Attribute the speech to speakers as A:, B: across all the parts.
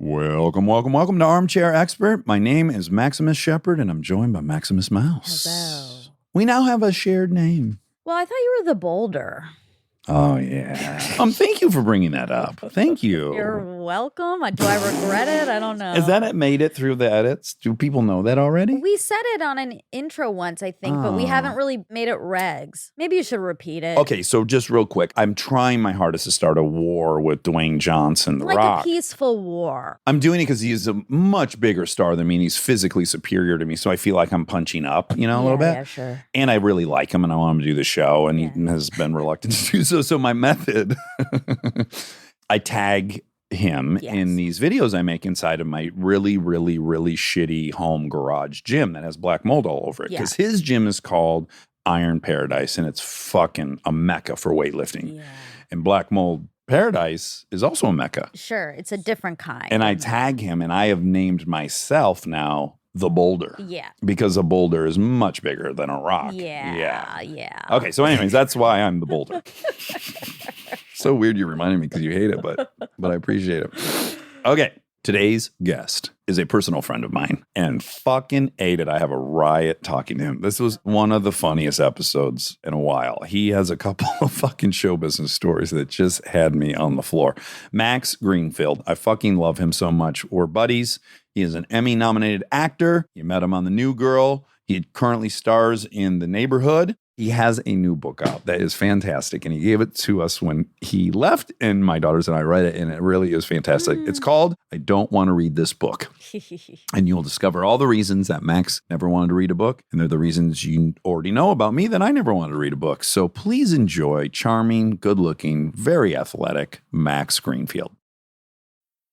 A: Welcome to Armchair Expert. My name is Maximus Shepard, and I'm joined by Maximus Mouse.
B: Hello.
A: We now have a shared name.
B: Well, I thought you were the boulder.
A: Oh, yeah. Thank you for bringing that up. Thank you.
B: You're welcome. Do I regret it? I don't know.
A: Is that it made it through the edits? Do people know that already?
B: We said it on an intro once, I think, but we haven't really made it regs. Maybe you should repeat it.
A: Okay, so just real quick, I'm trying my hardest to start a war with Dwayne Johnson, The Rock.
B: Like a peaceful war.
A: I'm doing it because he's a much bigger star than me, and he's physically superior to me, so I feel like I'm punching up, a little bit.
B: Yeah, sure.
A: And I really like him, and I want him to do the show, and he has been reluctant to do so. So my method, I tag him in these videos I make inside of my really, really, really shitty home garage gym that has black mold all over it. Because his gym is called Iron Paradise, and it's fucking a mecca for weightlifting. Yeah. And Black Mold Paradise is also a mecca.
B: Sure, it's a different kind.
A: And I tag him, and I have named myself now the Boulder.
B: Yeah.
A: Because a boulder is much bigger than a rock.
B: Yeah.
A: Okay, so anyways, that's why I'm the Boulder. So weird you reminded me because you hate it, but I appreciate it. Okay, today's guest is a personal friend of mine, and fucking A, did I have a riot talking to him. This was one of the funniest episodes in a while. He has a couple of fucking show business stories that just had me on the floor. Max Greenfield, I fucking love him so much. We're buddies. He is an Emmy-nominated actor. You met him on The New Girl. He currently stars in The Neighborhood. He has a new book out that is fantastic, and he gave it to us when he left, and my daughters and I read it, and it really is fantastic. It's called I Don't Want to Read This Book. And you'll discover all the reasons that Max never wanted to read a book, and they're the reasons you already know about me that I never wanted to read a book. So please enjoy charming, good-looking, very athletic Max Greenfield.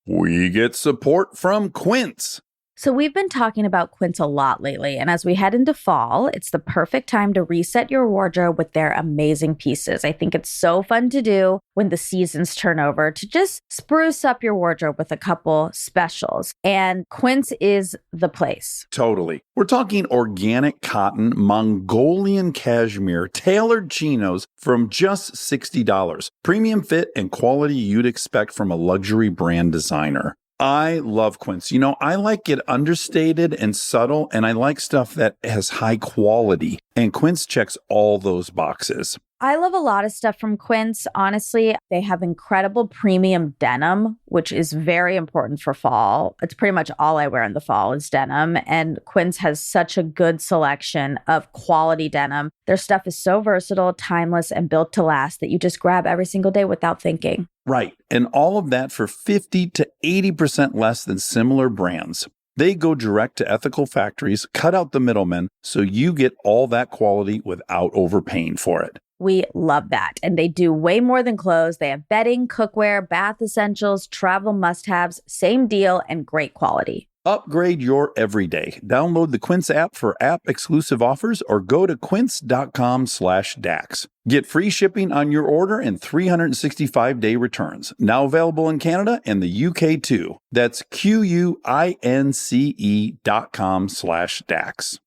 A: We get support from Quince.
B: So we've been talking about Quince a lot lately, and as we head into fall, it's the perfect time to reset your wardrobe with their amazing pieces. I think it's so fun to do when the seasons turn over to just spruce up your wardrobe with a couple specials, and Quince is the place.
A: Totally. We're talking organic cotton, Mongolian cashmere, tailored chinos from just $60. Premium fit and quality you'd expect from a luxury brand designer. I love Quince. I like it understated and subtle, and I like stuff that has high quality. And Quince checks all those boxes.
B: I love a lot of stuff from Quince. Honestly, they have incredible premium denim, which is very important for fall. It's pretty much all I wear in the fall is denim. And Quince has such a good selection of quality denim. Their stuff is so versatile, timeless, and built to last that you just grab every single day without thinking.
A: Right. And all of that for 50 to 80% less than similar brands. They go direct to ethical factories, cut out the middlemen, so you get all that quality without overpaying for it.
B: We love that. And they do way more than clothes. They have bedding, cookware, bath essentials, travel must-haves, same deal, and great quality.
A: Upgrade your everyday. Download the Quince app for app-exclusive offers or go to quince.com/Dax. Get free shipping on your order and 365-day returns. Now available in Canada and the UK too. That's QUINCE.com/Dax.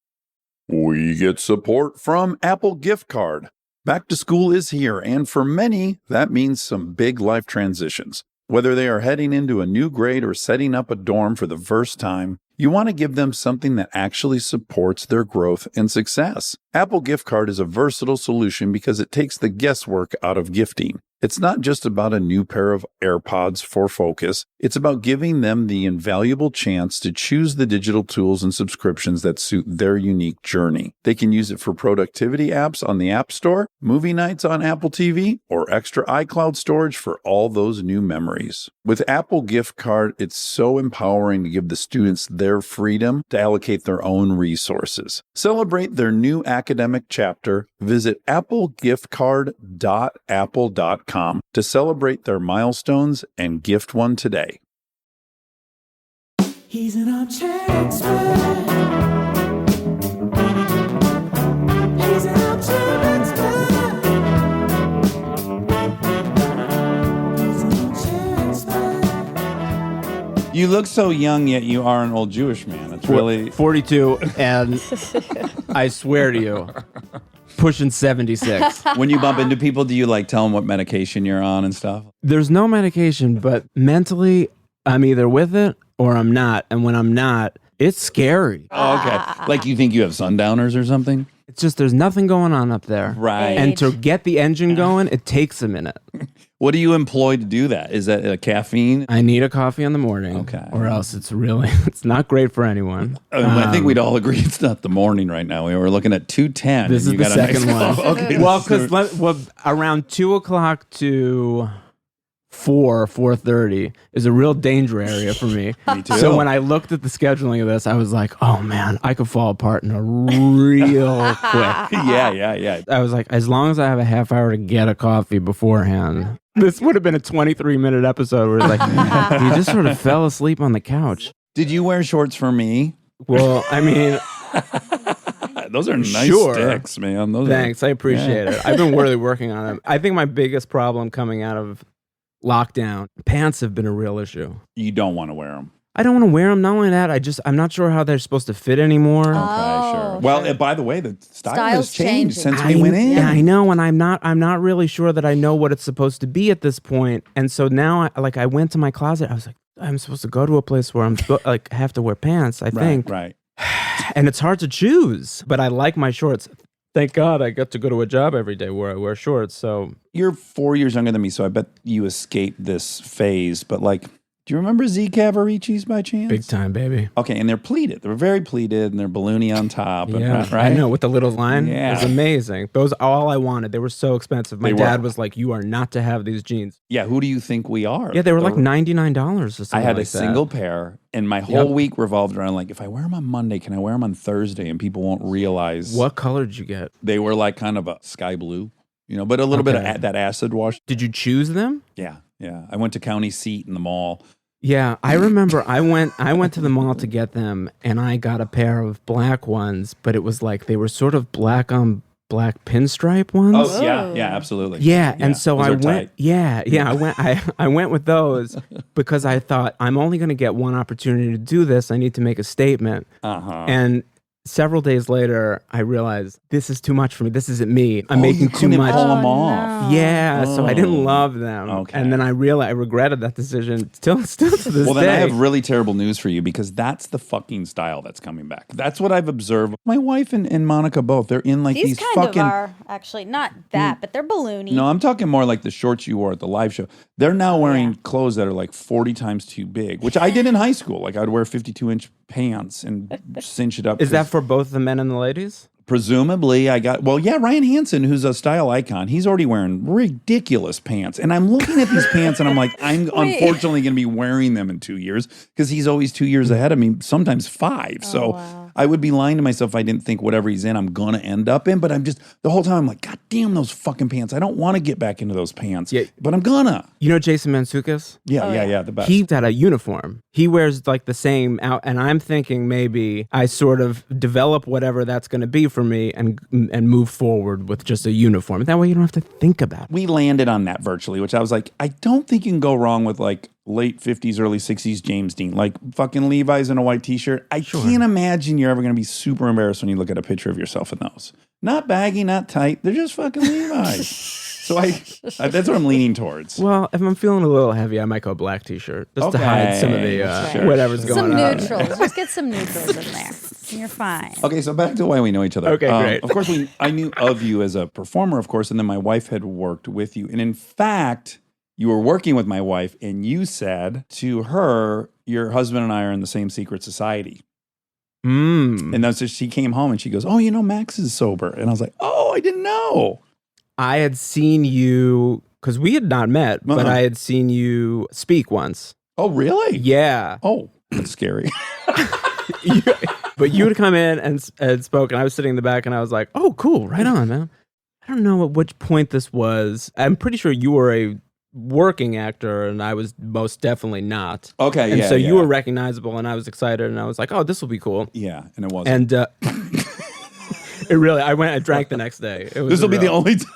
A: We get support from Apple Gift Card. Back to school is here, and for many, that means some big life transitions. Whether they are heading into a new grade or setting up a dorm for the first time, you want to give them something that actually supports their growth and success. Apple Gift Card is a versatile solution because it takes the guesswork out of gifting. It's not just about a new pair of AirPods for focus. It's about giving them the invaluable chance to choose the digital tools and subscriptions that suit their unique journey. They can use it for productivity apps on the App Store, movie nights on Apple TV, or extra iCloud storage for all those new memories. With Apple Gift Card, it's so empowering to give the students their freedom to allocate their own resources. Celebrate their new academic chapter. Visit applegiftcard.apple.com to celebrate their milestones and gift one today.
C: He's an armchair expert. He's an armchair expert. He's an armchair expert.
A: You look so young, yet you are an old Jewish man. It's really
D: 42, and I swear to you, pushing 76.
A: When you bump into people, do you tell them what medication you're on and stuff?
D: There's no medication, but mentally, I'm either with it or I'm not. And when I'm not, it's scary.
A: Oh, okay. Like you think you have sundowners or something?
D: It's just there's nothing going on up there.
A: Right.
D: And to get the engine going, it takes a minute.
A: What do you employ to do that? Is that caffeine?
D: I need a coffee in the morning.
A: Okay.
D: Or else it's not great for anyone.
A: I think we'd all agree it's not the morning right now. We were looking at 2:10.
D: This
A: and
D: is
A: you
D: the
A: got a nice
D: second one.
A: cup. Okay.
D: Well, because around 2 o'clock to 4:30 is a real danger area for me.
A: Me too.
D: So when I looked at the scheduling of this, I was like, oh man, I could fall apart in a real quick.
A: Yeah.
D: I was like, as long as I have a half hour to get a coffee beforehand, this would have been a 23-minute episode where it's like, you just sort of fell asleep on the couch.
A: Did you wear shorts for me?
D: Well, I mean,
A: Those are nice
D: Sure.
A: sticks, man. Those
D: thanks. I appreciate it. I've been really working on them. I think my biggest problem coming out of lockdown, pants have been a real issue.
A: You don't want to wear them.
D: I don't want to wear them. Not only that, I'm not sure how they're supposed to fit anymore.
A: Okay, sure. Well, by the way, the style has
B: Style's
A: changed
B: changing.
A: since we went in.
D: Yeah, I know, and I'm not really sure that I know what it's supposed to be at this point. And so now, I went to my closet. I was like, I'm supposed to go to a place where I'm have to wear pants. I think,
A: Right.
D: and it's hard to choose. But I like my shorts. Thank God I get to go to a job every day where I wear shorts. So
A: You're 4 years younger than me, so I bet you escaped this phase. But do you remember Z Cavaricci's by chance?
D: big time, baby.
A: Okay, and they're pleated. They're very pleated, and they're balloony on top.
D: Yeah,
A: right?
D: I know, with the little line.
A: Yeah.
D: It was amazing. Those are all I wanted. They were so expensive. My
A: They
D: dad
A: were.
D: was like, you are not to have these jeans.
A: Yeah, who do you think we are?
D: Yeah, they were like $99 or something.
A: I had
D: like
A: a single pair, and my whole week revolved around if I wear them on Monday, can I wear them on Thursday? And people won't realize.
D: What color did you get?
A: They were like kind of a sky blue, but a little bit of that acid wash.
D: Did you choose them?
A: Yeah. I went to County Seat in the mall.
D: Yeah, I remember I went to the mall to get them, and I got a pair of black ones, but it was like they were sort of black on black pinstripe ones.
A: Oh, yeah, absolutely.
D: Yeah, and so
A: those
D: I
A: are
D: went.
A: tight.
D: Yeah, I went with those because I thought I'm only going to get one opportunity to do this. I need to make a statement.
A: Uh-huh.
D: And several days later, I realized this is too much for me. This isn't me. I'm making too
A: couldn't
D: much.
A: pull them off.
D: Yeah, so I didn't love them.
A: Okay.
D: And then I realized I regretted that decision still to this
A: Well, then
D: day.
A: I have really terrible news for you because that's the fucking style that's coming back. That's what I've observed. My wife and Monica both, they're in
B: These
A: these
B: kind
A: fucking...
B: of are actually not that, but they're balloony.
A: No, I'm talking more like the shorts you wore at the live show. They're now wearing clothes that are 40 times too big, which I did in high school. I'd wear 52-inch pants and cinch it up.
D: Is that for both the men and the ladies?
A: Presumably, Ryan Hansen, who's a style icon, he's already wearing ridiculous pants. And I'm looking at these pants and I'm like, I'm unfortunately going to be wearing them in 2 years because he's always 2 years ahead of me, sometimes 5. So I would be lying to myself if I didn't think whatever he's in, I'm going to end up in. But I'm just, the whole time, I'm like, God damn those fucking pants. I don't want to get back into those pants, but I'm gonna.
D: You know Jason Mantzoukas?
A: Yeah, the best.
D: He's got a uniform. He wears the same out, and I'm thinking maybe I sort of develop whatever that's going to be for me and move forward with just a uniform. That way you don't have to think about it.
A: We landed on that virtually, which I was like, I don't think you can go wrong with late 50s, early 60s James Dean, fucking Levi's and a white t-shirt. I can't imagine you're ever going to be super embarrassed when you look at a picture of yourself in those. Not baggy, not tight. They're just fucking Levi's. So that's what I'm leaning towards.
D: Well, if I'm feeling a little heavy, I might go black t-shirt just to hide some of the
A: Sure.
D: whatever's
B: Some
D: going on.
B: neutrals. Just get some neutrals in there. And you're fine.
A: Okay, so back to why we know each other.
D: Okay, great.
A: Of course, I knew of you as a performer, of course, and then my wife had worked with you. And in fact, you were working with my wife, and you said to her, your husband and I are in the same secret society. And that's just, she came home and she goes, oh, Max is sober. And I was like, oh, I didn't know.
D: I had seen you, because we had not met, but I had seen you speak once.
A: Oh, really?
D: Yeah.
A: Oh, that's scary.
D: But you would come in and spoke, and I was sitting in the back, and I was like, oh, cool, right on, man. I don't know at which point this was. I'm pretty sure you were a working actor, and I was most definitely not.
A: Okay,
D: and so you were recognizable, and I was excited, and I was like, oh, this will be cool.
A: Yeah, and it wasn't.
D: And it really, I drank the next day.
A: This will be the only time.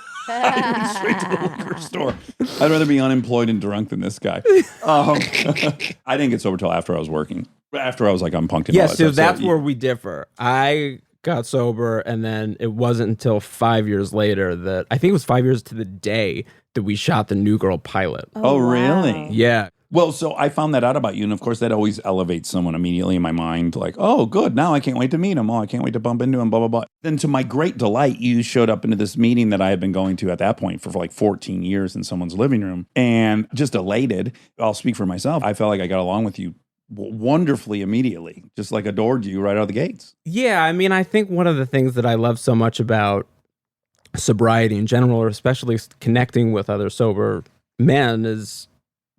A: Straight to the liquor store. I'd rather be unemployed and drunk than this guy. I didn't get sober till after I was working. After I was I'm punked.
D: Yeah, so that's where we differ. I got sober, and then it wasn't until 5 years later that, I think it was 5 years to the day, that we shot the New Girl pilot.
A: Oh, really?
D: Yeah.
A: Well, so I found that out about you. And of course, that always elevates someone immediately in my mind. Like, oh, good. Now I can't wait to meet him. Oh, I can't wait to bump into him, blah, blah, blah. Then to my great delight, you showed up into this meeting that I had been going to at that point for like 14 years in someone's living room. And just elated, I'll speak for myself. I felt like I got along with you wonderfully immediately. Just like adored you right out of the gates.
D: Yeah, I mean, I think one of the things that I love so much about sobriety in general, or especially connecting with other sober men, is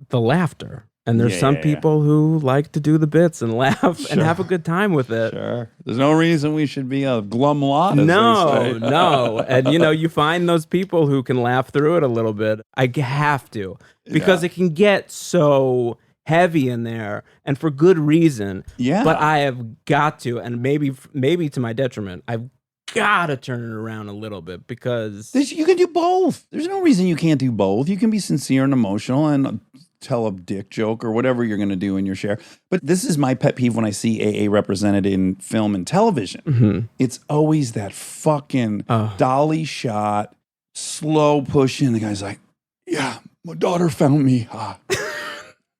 D: the laughter. And there's some people who like to do the bits and laugh and have a good time with it.
A: Sure. There's no reason we should be a glum lot. As
D: No,
A: they say.
D: no. And you find those people who can laugh through it a little bit. I have to, because it can get so heavy in there, and for good reason.
A: Yeah.
D: But I have got to, and maybe to my detriment, I've got to turn it around a little bit, because
A: You can do both. There's no reason you can't do both. You can be sincere and emotional and tell a dick joke or whatever you're going to do in your share. But this is my pet peeve when I see AA represented in film and television.
D: Mm-hmm.
A: It's always that fucking dolly shot, slow pushing. The guy's like, yeah, my daughter found me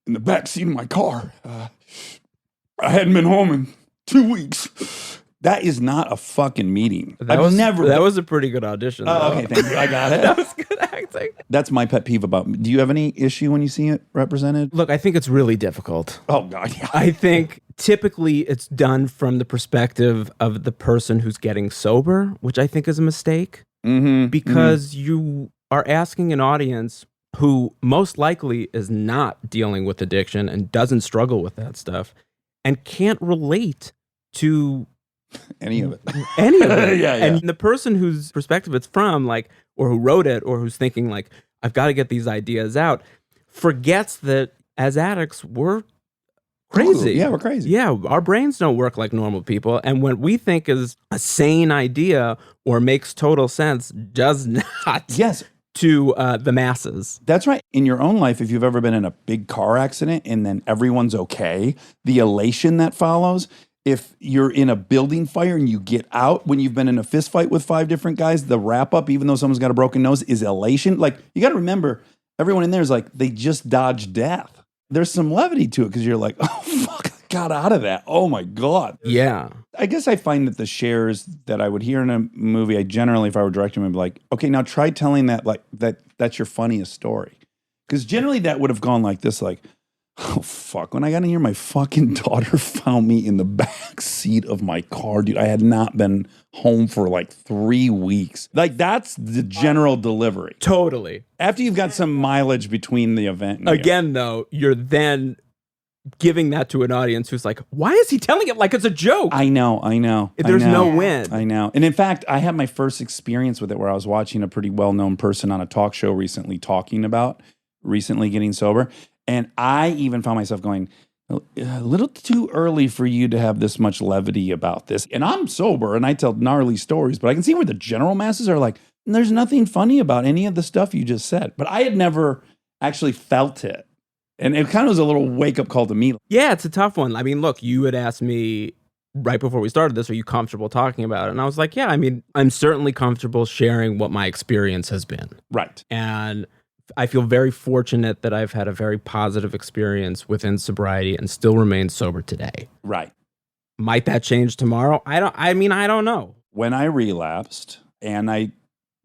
A: in the back seat of my car. I hadn't been home in 2 weeks. That is not a fucking meeting.
D: That was a pretty good audition.
A: Oh, okay, thank you. I got it.
D: That was good acting.
A: That's my pet peeve about. Do you have any issue when you see it represented?
D: Look, I think it's really difficult.
A: Oh God, yeah.
D: I think typically it's done from the perspective of the person who's getting sober, which I think is a mistake, because you are asking an audience who most likely is not dealing with addiction and doesn't struggle with that stuff and can't relate to
A: any of it.
D: Yeah. And the person whose perspective it's from, like, or who wrote it, or who's thinking like, I've got to get these ideas out, forgets that as addicts, we're crazy.
A: Yeah, we're crazy.
D: Yeah, our brains don't work like normal people. And what we think is a sane idea or makes total sense does not.
A: Yes.
D: To the masses.
A: That's right. In your own life, if you've ever been in a big car accident and then everyone's okay, the elation that follows. If you're in a building fire and you get out when you've been in a fist fight with 5 different guys, the wrap up, even though someone's got a broken nose, is elation. Like, you got to remember, everyone in there is like, they just dodged death. There's some levity to it because you're like, oh, fuck, I got out of that. Oh, my God.
D: Yeah.
A: I guess I find that the shares that I would hear in a movie, I generally, if I were directing, would be like, okay, now try telling that like that's your funniest story. Because generally that would have gone like this, like, oh, fuck. When I got in here, my fucking daughter found me in the back seat of my car, dude. I had not been home for like 3 weeks. Like, that's the general delivery.
D: Totally.
A: After you've got some mileage between the event and
D: Again, though, you're then giving that to an audience who's like, why is he telling it like it's a joke?
A: I know.
D: There's no win.
A: I know. And in fact, I had my first experience with it where I was watching a pretty well-known person on a talk show recently talking about recently getting sober. And I even found myself going, a little too early for you to have this much levity about this. And I'm sober and I tell gnarly stories, but I can see where the general masses are like, there's nothing funny about any of the stuff you just said. But I had never actually felt it. And it kind of was a little wake-up call to me.
D: Yeah, it's a tough one. I mean, look, you had asked me right before we started this, are you comfortable talking about it? And I was like, yeah, I mean, I'm certainly comfortable sharing what my experience has been.
A: Right.
D: And I feel very fortunate that I've had a very positive experience within sobriety and still remain sober today.
A: Right.
D: Might that change tomorrow? I don't know.
A: When I relapsed and I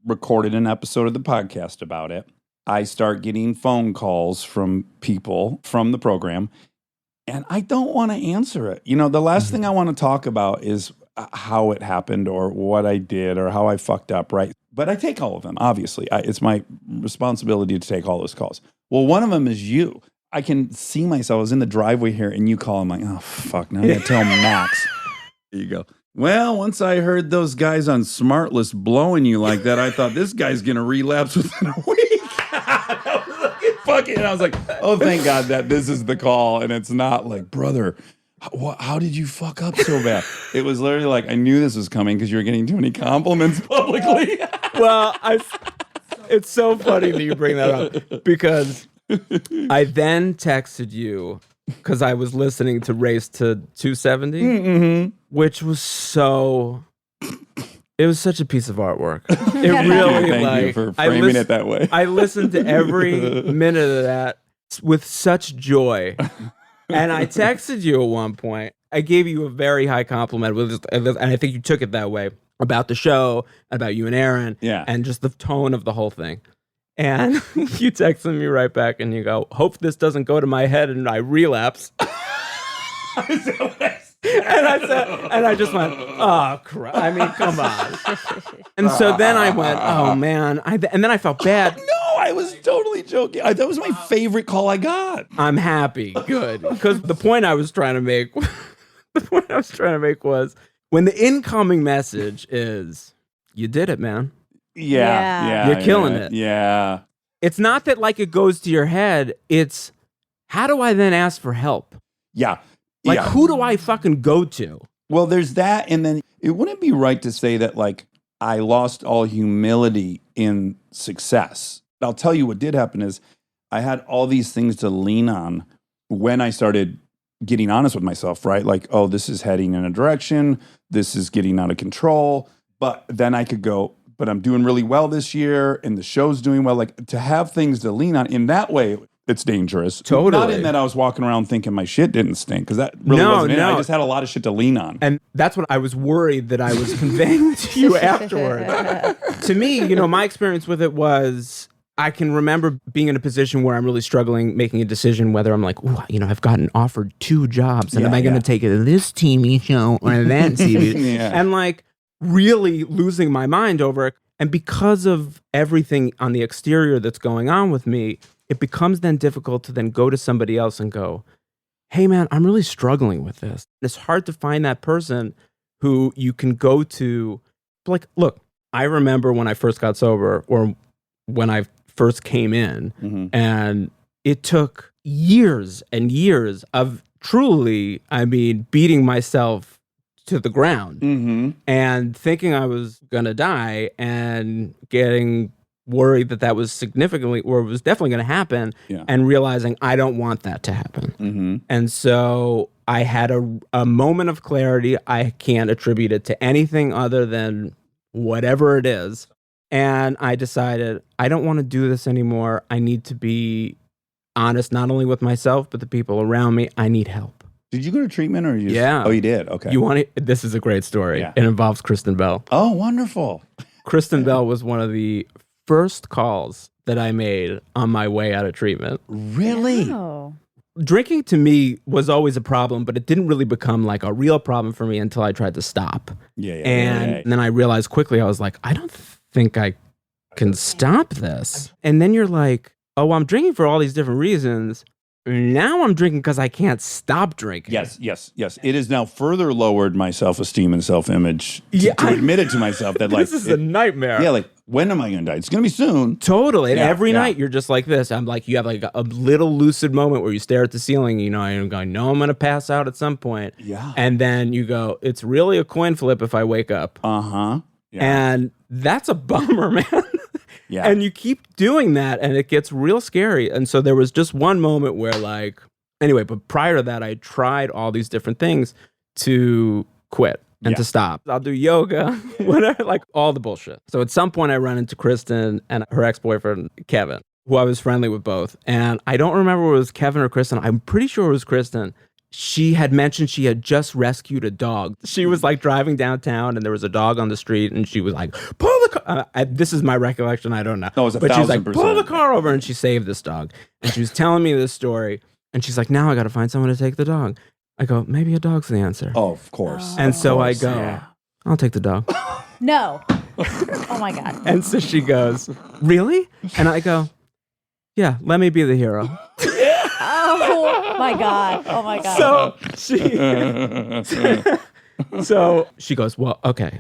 A: recorded an episode of the podcast about it, I start getting phone calls from people from the program, and I don't want to answer it. You know, the last thing I want to talk about is how it happened or what I did or how I fucked up, right? But I take all of them, obviously. It's my responsibility to take all those calls. Well, one of them is you. I can see myself. I was in the driveway here, and you call. I'm like, oh, fuck, now I got to tell Max. There you go. Well, once I heard those guys on Smartless blowing you like that, I thought this guy's going to relapse within a week. I was like, fuck it. And I was like, oh, thank God that this is the call. And it's not like, brother, how did you fuck up so bad? It was literally like, I knew this was coming because you were getting too many compliments publicly.
D: Well, it's so funny that you bring that up because I then texted you because I was listening to Race to 270, which was so... It was such a piece of artwork. It really,
A: Thank you for framing it that way.
D: I listened to every minute of that, with such joy. And I texted you at one point. I gave you a very high compliment, and I think you took it that way, about the show, about you and Aaron, and just the tone of the whole thing. And you texted me right back and you go, hope this doesn't go to my head and I relapse. And I just went, oh, crap. I mean, come on. And so then I went, oh, man. And then I felt bad.
A: No, I was totally joking. That was my favorite call I got.
D: I'm happy. Good. Because the point I was trying to make, was when the incoming message is, you did it, man.
A: Yeah.
D: You're killing it.
A: Yeah.
D: It's not that like it goes to your head. It's how do I then ask for help?
A: Yeah.
D: Like, who do I fucking go to?
A: Well, there's that. And then it wouldn't be right to say that, like, I lost all humility in success. I'll tell you what did happen is I had all these things to lean on when I started getting honest with myself, right? Like, oh, this is heading in a direction. This is getting out of control. But then I could go, but I'm doing really well this year and the show's doing well. Like, to have things to lean on in that way, it's dangerous.
D: Totally.
A: Not in that I was walking around thinking my shit didn't stink, because that really wasn't it. I just had a lot of shit to lean on.
D: And that's what I was worried that I was conveying to you afterward. To me, my experience with it was I can remember being in a position where I'm really struggling making a decision whether I'm like, ooh, I've gotten offered 2 jobs and am I going to take this TV show or that TV? And like really losing my mind over it. And because of everything on the exterior that's going on with me, it becomes then difficult to then go to somebody else and go, hey man, I'm really struggling with this. It's hard to find that person who you can go to. Like, look, I remember when I first got sober, or when I first came in, and it took years and years of truly, beating myself to the ground and thinking I was going to die and getting worried that was significantly, or was definitely going to happen, and realizing I don't want that to happen. And so I had a moment of clarity. I can't attribute it to anything other than whatever it is. And I decided I don't want to do this anymore. I need to be honest, not only with myself, but the people around me. I need help.
A: Did you go to treatment or you?
D: Yeah.
A: Oh, you did? Okay.
D: This is a great story.
A: Yeah.
D: It involves Kristen Bell.
A: Oh, wonderful.
D: Kristen Bell was one of the first calls that I made on my way out of treatment.
A: Really?
B: Oh.
D: Drinking to me was always a problem, but it didn't really become like a real problem for me until I tried to stop. And then I realized quickly, I was like, I don't think I can stop this. And then you're like, oh, I'm drinking for all these different reasons. Now I'm drinking because I can't stop drinking.
A: Yes. It has now further lowered my self-esteem and self-image to admit it to myself that, like,
D: this is a nightmare.
A: Yeah, like, when am I going to die? It's going to be soon.
D: Totally. And every night you're just like this. I'm like, you have like a little lucid moment where you stare at the ceiling, and I'm going, no, I'm going to pass out at some point.
A: Yeah.
D: And then you go, it's really a coin flip if I wake up.
A: Yeah.
D: And that's a bummer, man.
A: Yeah.
D: And you keep doing that, and it gets real scary. And so there was just one moment where, like, anyway, but prior to that, I tried all these different things to quit and to stop. I'll do yoga, whatever, like all the bullshit. So at some point I run into Kristen and her ex-boyfriend, Kevin, who I was friendly with both. And I don't remember if it was Kevin or Kristen. I'm pretty sure it was Kristen. She had mentioned she had just rescued a dog. She was like driving downtown and there was a dog on the street, and she was like, pull the car. This is my recollection. I don't know.
A: No, it was
D: but she's like,
A: 1,000%.
D: pull the car over, and she saved this dog. And she was telling me this story. And she's like, now I got to find someone to take the dog. I go, maybe a dog's the answer.
A: Oh, of course.
D: And so I go, I'll take the dog.
B: No. Oh my God.
D: And so she goes, really? And I go, yeah, let me be the hero.
B: Oh my God. Oh my God.
D: So she goes, well, okay,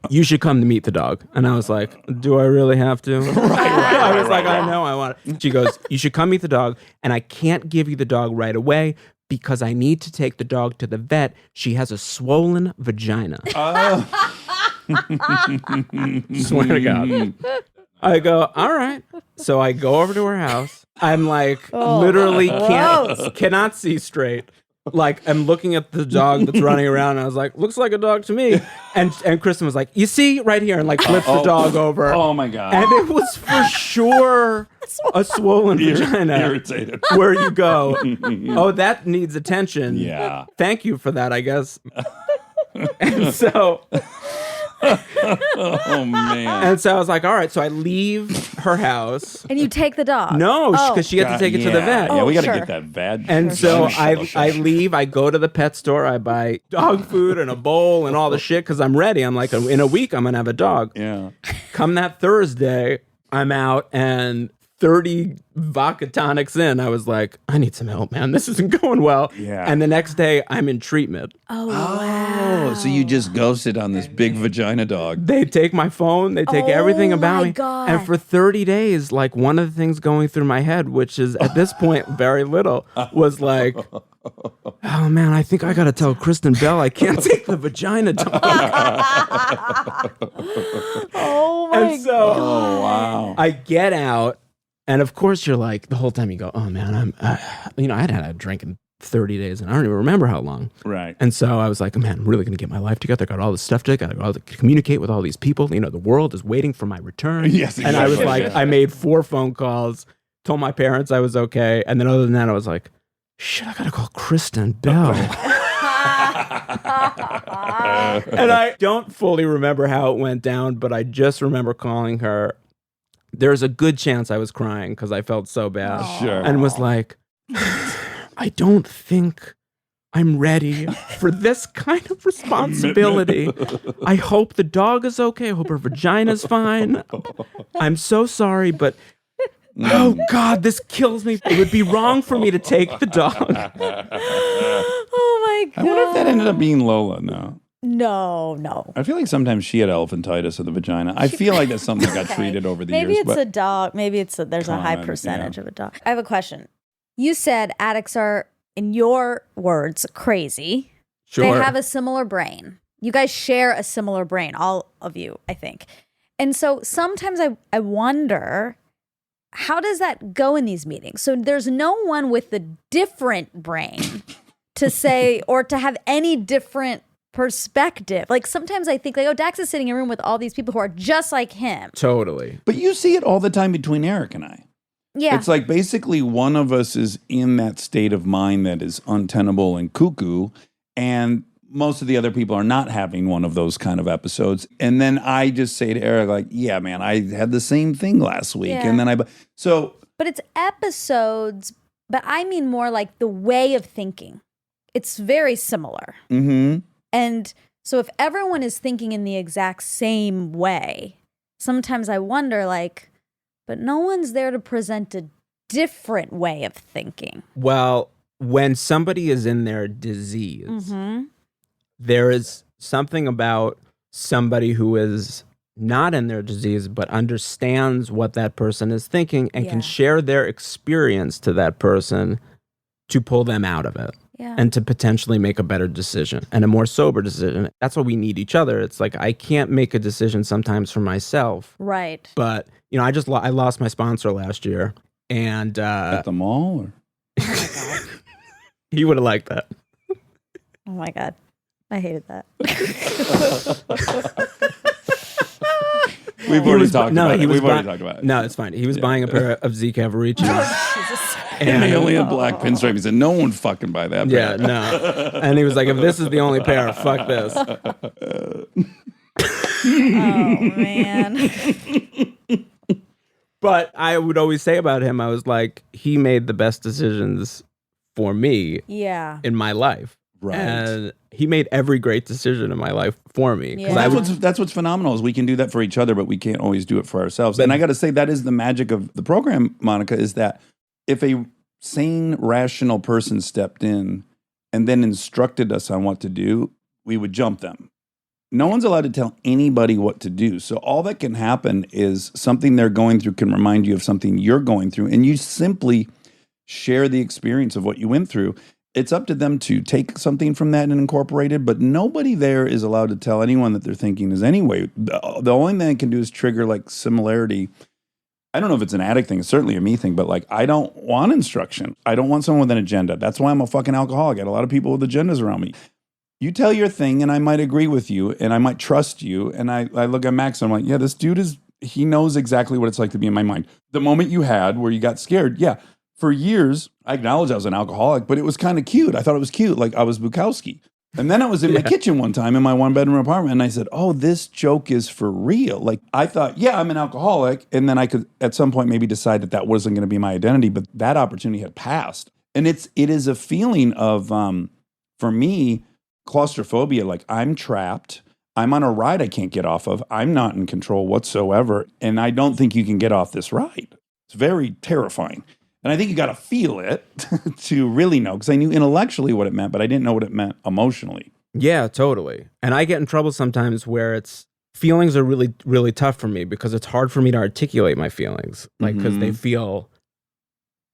D: you should come to meet the dog. And I was like, do I really have to? I was like, I know I want it. She goes, you should come meet the dog, and I can't give you the dog right away because I need to take the dog to the vet. She has a swollen vagina. Swear to God. I go, all right. So I go over to her house. I'm like, literally cannot see straight. Like, I'm looking at the dog that's running around, and I was like, looks like a dog to me. And Kristen was like, you see right here, and like flips the dog over.
A: Oh my God.
D: And it was for sure a swollen vagina.
A: Irritated.
D: Where you go, oh, that needs attention.
A: Yeah.
D: Thank you for that, I guess. And so
A: Oh man.
D: And so I was like, all right. So I leave her house.
B: And you take the dog.
D: No, because
B: Oh.
D: she had to take it to the vet.
A: Yeah, we got to
B: sure.
A: get that vet.
D: And so I leave. I go to the pet store. I buy dog food and a bowl and all the shit because I'm ready. I'm like, in a week, I'm going to have a dog.
A: Yeah.
D: Come that Thursday, I'm out and 30 vodka tonics in, I was like, I need some help, man. This isn't going well.
A: Yeah.
D: And the next day, I'm in treatment.
B: Oh, wow.
A: Oh, so you just ghosted on this big vagina dog.
D: They take my phone. They take everything about
B: my
D: me.
B: God.
D: And for 30 days, like one of the things going through my head, which is at this point very little, was like, oh man, I think I got to tell Kristen Bell I can't take the vagina dog.
B: Oh, my
D: And so
A: Oh, wow.
D: I get out. And of course, you're like, the whole time you go, oh man, I hadn't had a drink in 30 days and I don't even remember how long.
A: Right.
D: And so I was like, man, I'm really going to get my life together. I got all this stuff to do. I got to communicate with all these people. You know, the world is waiting for my return.
A: Yes,
D: And I was
A: exactly.
D: like, I made 4 phone calls, told my parents I was okay. And then other than that, I was like, shit, I got to call Kristen Bell. And I don't fully remember how it went down, but I just remember calling her. There's a good chance I was crying because I felt so bad.
A: Sure.
D: And was like, I don't think I'm ready for this kind of responsibility. I hope the dog is okay. I hope her vagina's fine. I'm so sorry, but oh God, this kills me. It would be wrong for me to take the dog.
B: Oh, my
A: I
B: God.
A: wonder if that ended up being Lola. No.
B: No.
A: I feel like sometimes she had elephantitis of the vagina. I feel like that's something that got
B: Okay.
A: treated over the
B: Maybe
A: years.
B: it's a dog. Maybe there's a high
A: Common,
B: percentage
A: yeah.
B: of a dog. I have a question. You said addicts are, in your words, crazy.
D: Sure.
B: They have a similar brain. You guys share a similar brain, all of you, I think. And so sometimes I wonder, how does that go in these meetings? So there's no one with a different brain to say, or to have any different perspective. Like sometimes I think, like, oh, Dax is sitting in a room with all these people who are just like him.
D: Totally.
A: But you see it all the time between Eric and I.
B: Yeah.
A: It's like basically one of us is in that state of mind that is untenable and cuckoo, and most of the other people are not having one of those kind of episodes. And then I just say to Eric, like, yeah, man, I had the same thing last week.
B: Yeah.
A: And then so
B: But it's episodes, but I mean more like the way of thinking. It's very similar.
A: mm-hmm.
B: And so if everyone is thinking in the exact same way, sometimes I wonder, like, but no one's there to present a different way of thinking.
D: Well, when somebody is in their disease,
B: Mm-hmm.
D: there is something about somebody who is not in their disease but understands what that person is thinking and can
B: Yeah.
D: share their experience to that person to pull them out of it
B: Yeah.
D: and to potentially make a better decision and a more sober decision. That's why we need each other. It's like I can't make a decision sometimes for myself,
B: Right.
D: but you know, I lost my sponsor last year, and
A: At the mall? Or?
D: he would have liked that.
B: Oh my God. I hated that.
A: We've
D: He
A: already
D: was bu-
A: talked
D: no,
A: about
D: he
A: it.
D: was
A: We've already
D: bu-
A: talked about it.
D: No, it's fine. He was buying a pair of Z Cavaricis.
B: Jesus.
A: And they
D: and
A: only had black pinstripe. He said, no one would fucking buy that
D: yeah,
A: pair.
D: no. And he was like, if this is the only pair, fuck this.
B: Oh, man.
D: But I would always say about him, I was like, he made the best decisions for me
B: Yeah.
D: in my life.
A: Right.
D: And he made every great decision in my life for me. 'Cause
B: Yeah.
D: I
A: That's what's phenomenal is we can do that for each other, but we can't always do it for ourselves.
D: But-
A: And I got to say, that is the magic of the program, Monica, is that if a sane, rational person stepped in and then instructed us on what to do, we would jump them. No one's allowed to tell anybody what to do. So all that can happen is something they're going through can remind you of something you're going through, and you simply share the experience of what you went through. It's up to them to take something from that and incorporate it, but nobody there is allowed to tell anyone that their thinking is anyway. The only thing they can do is trigger like similarity I don't know if it's an addict thing. It's certainly a me thing, but like, I don't want instruction. I don't want someone with an agenda. That's why I'm a fucking alcoholic. I got a lot of people with agendas around me. You tell your thing and I might agree with you and I might trust you. And I look at Max and I'm like, yeah, this dude he knows exactly what it's like to be in my mind. The moment you had where you got scared, yeah. For years, I acknowledge I was an alcoholic, but it was kind of cute. I thought it was cute. Like I was Bukowski. And then I was in my kitchen one time in my 1-bedroom apartment and I said, oh, this joke is for real. Like I thought, yeah, I'm an alcoholic. And then I could at some point maybe decide that wasn't going to be my identity, but that opportunity had passed. And it is a feeling of, for me, claustrophobia. Like I'm trapped. I'm on a ride I can't get off of. I'm not in control whatsoever. And I don't think you can get off this ride. It's very terrifying. And I think you got to feel it to really know, because I knew intellectually what it meant, but I didn't know what it meant emotionally.
D: Yeah, totally. And I get in trouble sometimes where feelings are really, really tough for me because it's hard for me to articulate my feelings, like because they feel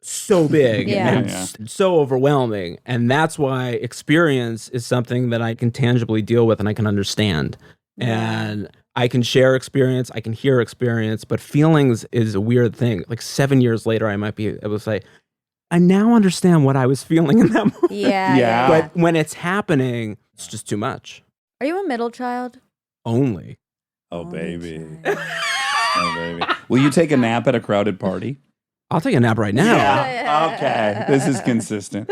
D: so big and so overwhelming. And that's why experience is something that I can tangibly deal with and I can understand. And I can share experience, I can hear experience, but feelings is a weird thing. Like 7 years later, I might be able to say, I now understand what I was feeling in that moment.
B: Yeah.
D: But when it's happening, it's just too much.
B: Are you a middle child?
D: Only.
A: Oh, baby. Oh, baby. Will you take a nap at a crowded party?
D: I'll take a nap right now.
A: Yeah. Okay. This is consistent.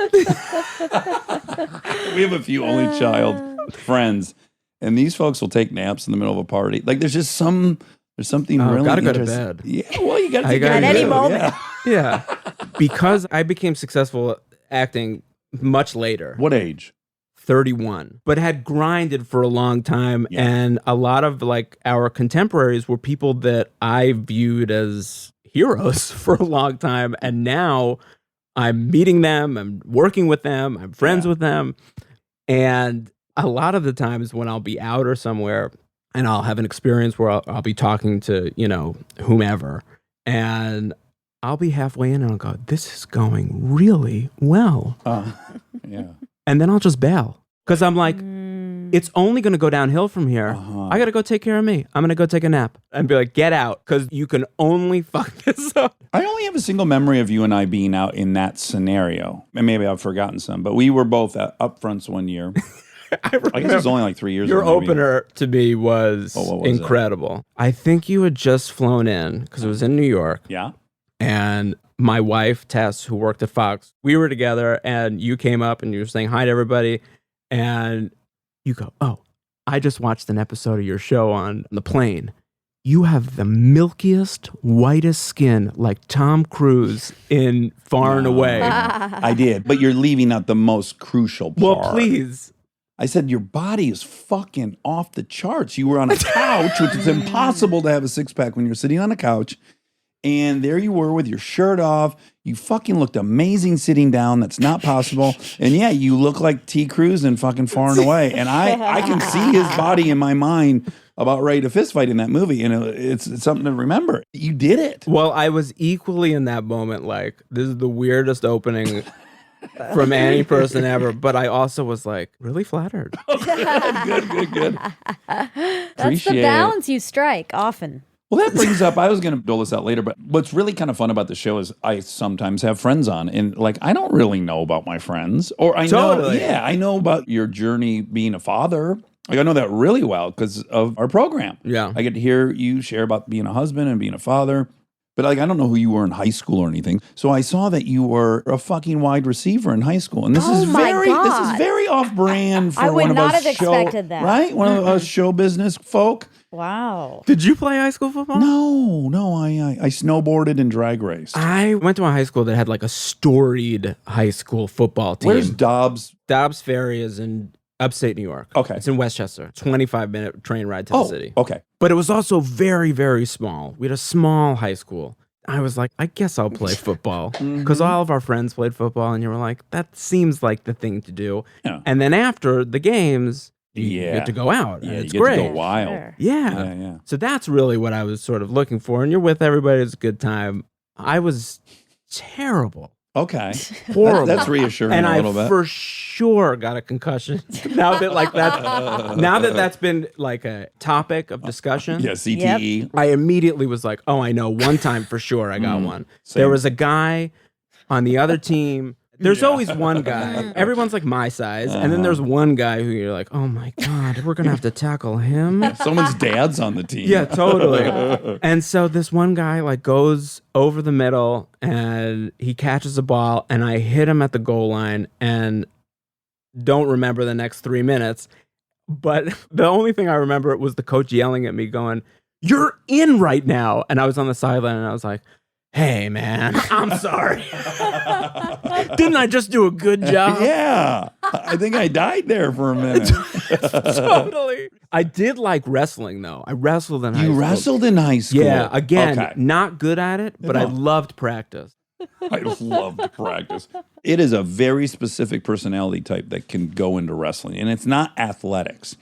A: We have a few only child friends. And these folks will take naps in the middle of a party. Like there's something really
D: gotta go to
A: interesting.
D: bed.
A: Yeah, well, you gotta take
B: at any moment.
A: Yeah.
D: Yeah. Because I became successful acting much later.
A: What age?
D: 31, but had grinded for a long time.
A: Yeah.
D: And a lot of like our contemporaries were people that I viewed as heroes for a long time. And now I'm meeting them, I'm working with them, I'm friends with them. And a lot of the times when I'll be out or somewhere and I'll have an experience where I'll be talking to, whomever, and I'll be halfway in and I'll go, this is going really well.
A: Yeah.
D: And then I'll just bail because I'm like, it's only going to go downhill from here. I got to go take care of me. I'm going to go take a nap and be like, get out because you can only fuck this up.
A: I only have a single memory of you and I being out in that scenario. And maybe I've forgotten some, but we were both at Upfronts one year. I guess it was only like 3 years
D: Your
A: ago. Maybe.
D: opener to me was,
A: what was
D: incredible. I think you had just flown in because it was in New York.
A: Yeah.
D: And my wife, Tess, who worked at Fox, we were together and you came up and you were saying hi to everybody. And you go, oh, I just watched an episode of your show on the plane. You have the milkiest, whitest skin like Tom Cruise in Far and Away.
A: I did. But you're leaving out the most crucial part.
D: Well, please.
A: I said, your body is fucking off the charts. You were on a couch, which is impossible to have a six-pack when you're sitting on a couch. And there you were with your shirt off. You fucking looked amazing sitting down. That's not possible. And yeah, you look like T. Cruz in fucking Far and Away. And I can see his body in my mind about ready to fist fight in that movie. And it's something to remember. You did it.
D: Well, I was equally in that moment like, this is the weirdest opening from any person ever. But I also was like, really flattered.
A: Good.
E: That's
A: Appreciate
E: the
A: it.
E: balance you strike often.
A: Well, that brings up, I was going to dole this out later, but what's really kind of fun about the show is I sometimes have friends on and like, I don't really know about my friends or I know about your journey being a father. Like I know that really well because of our program.
D: Yeah.
A: I get to hear you share about being a husband and being a father, but like, I don't know who you were in high school or anything. So I saw that you were a fucking wide receiver in high school. And this is very off brand for
E: I would
A: one of
E: not
A: us
E: have expected that.
A: right? One of us show business folk.
E: Wow.
D: Did you play high school football?
A: No, I snowboarded and drag raced.
D: I went to a high school that had like a storied high school football team.
A: Where's Dobbs?
D: Dobbs Ferry is in upstate New York.
A: Okay.
D: It's in Westchester. 25-minute train ride to the city.
A: Okay.
D: But it was also very, very small. We had a small high school. I was like, I guess I'll play football because all of our friends played football. And you were like, that seems like the thing to do.
A: Yeah.
D: And then after the games, you get to go out.
A: Yeah,
D: It's
A: you get
D: great.
A: to go wild.
E: Sure.
D: Yeah.
A: Yeah.
D: So that's really what I was sort of looking for. And you're with everybody. It's a good time. I was terrible.
A: Okay.
D: Horrible.
A: That's reassuring
D: And
A: a
D: I
A: little bit.
D: for sure got a concussion. now that that's been like a topic of discussion.
A: Yeah, CTE.
D: I immediately was like, oh, I know. One time for sure I got one.
A: same.
D: There was a guy on the other team. There's always one guy. Everyone's like my size. And then there's one guy who you're like, oh my God, we're going to have to tackle him.
A: Someone's dad's on the team.
D: Yeah, totally. And so this one guy like goes over the middle and he catches a ball and I hit him at the goal line and don't remember the next 3 minutes. But the only thing I remember was the coach yelling at me going, "You're in right now." And I was on the sideline and I was like, "Hey man, I'm sorry. Didn't I just do a good job?"
A: Yeah. I think I died there for a minute.
D: Totally. I did like wrestling though. I wrestled in high school.
A: You wrestled in high school?
D: Yeah, again,
A: Okay.
D: not good at it, but I
A: No.
D: loved practice.
A: I loved practice. It is a very specific personality type that can go into wrestling, and it's not athletics.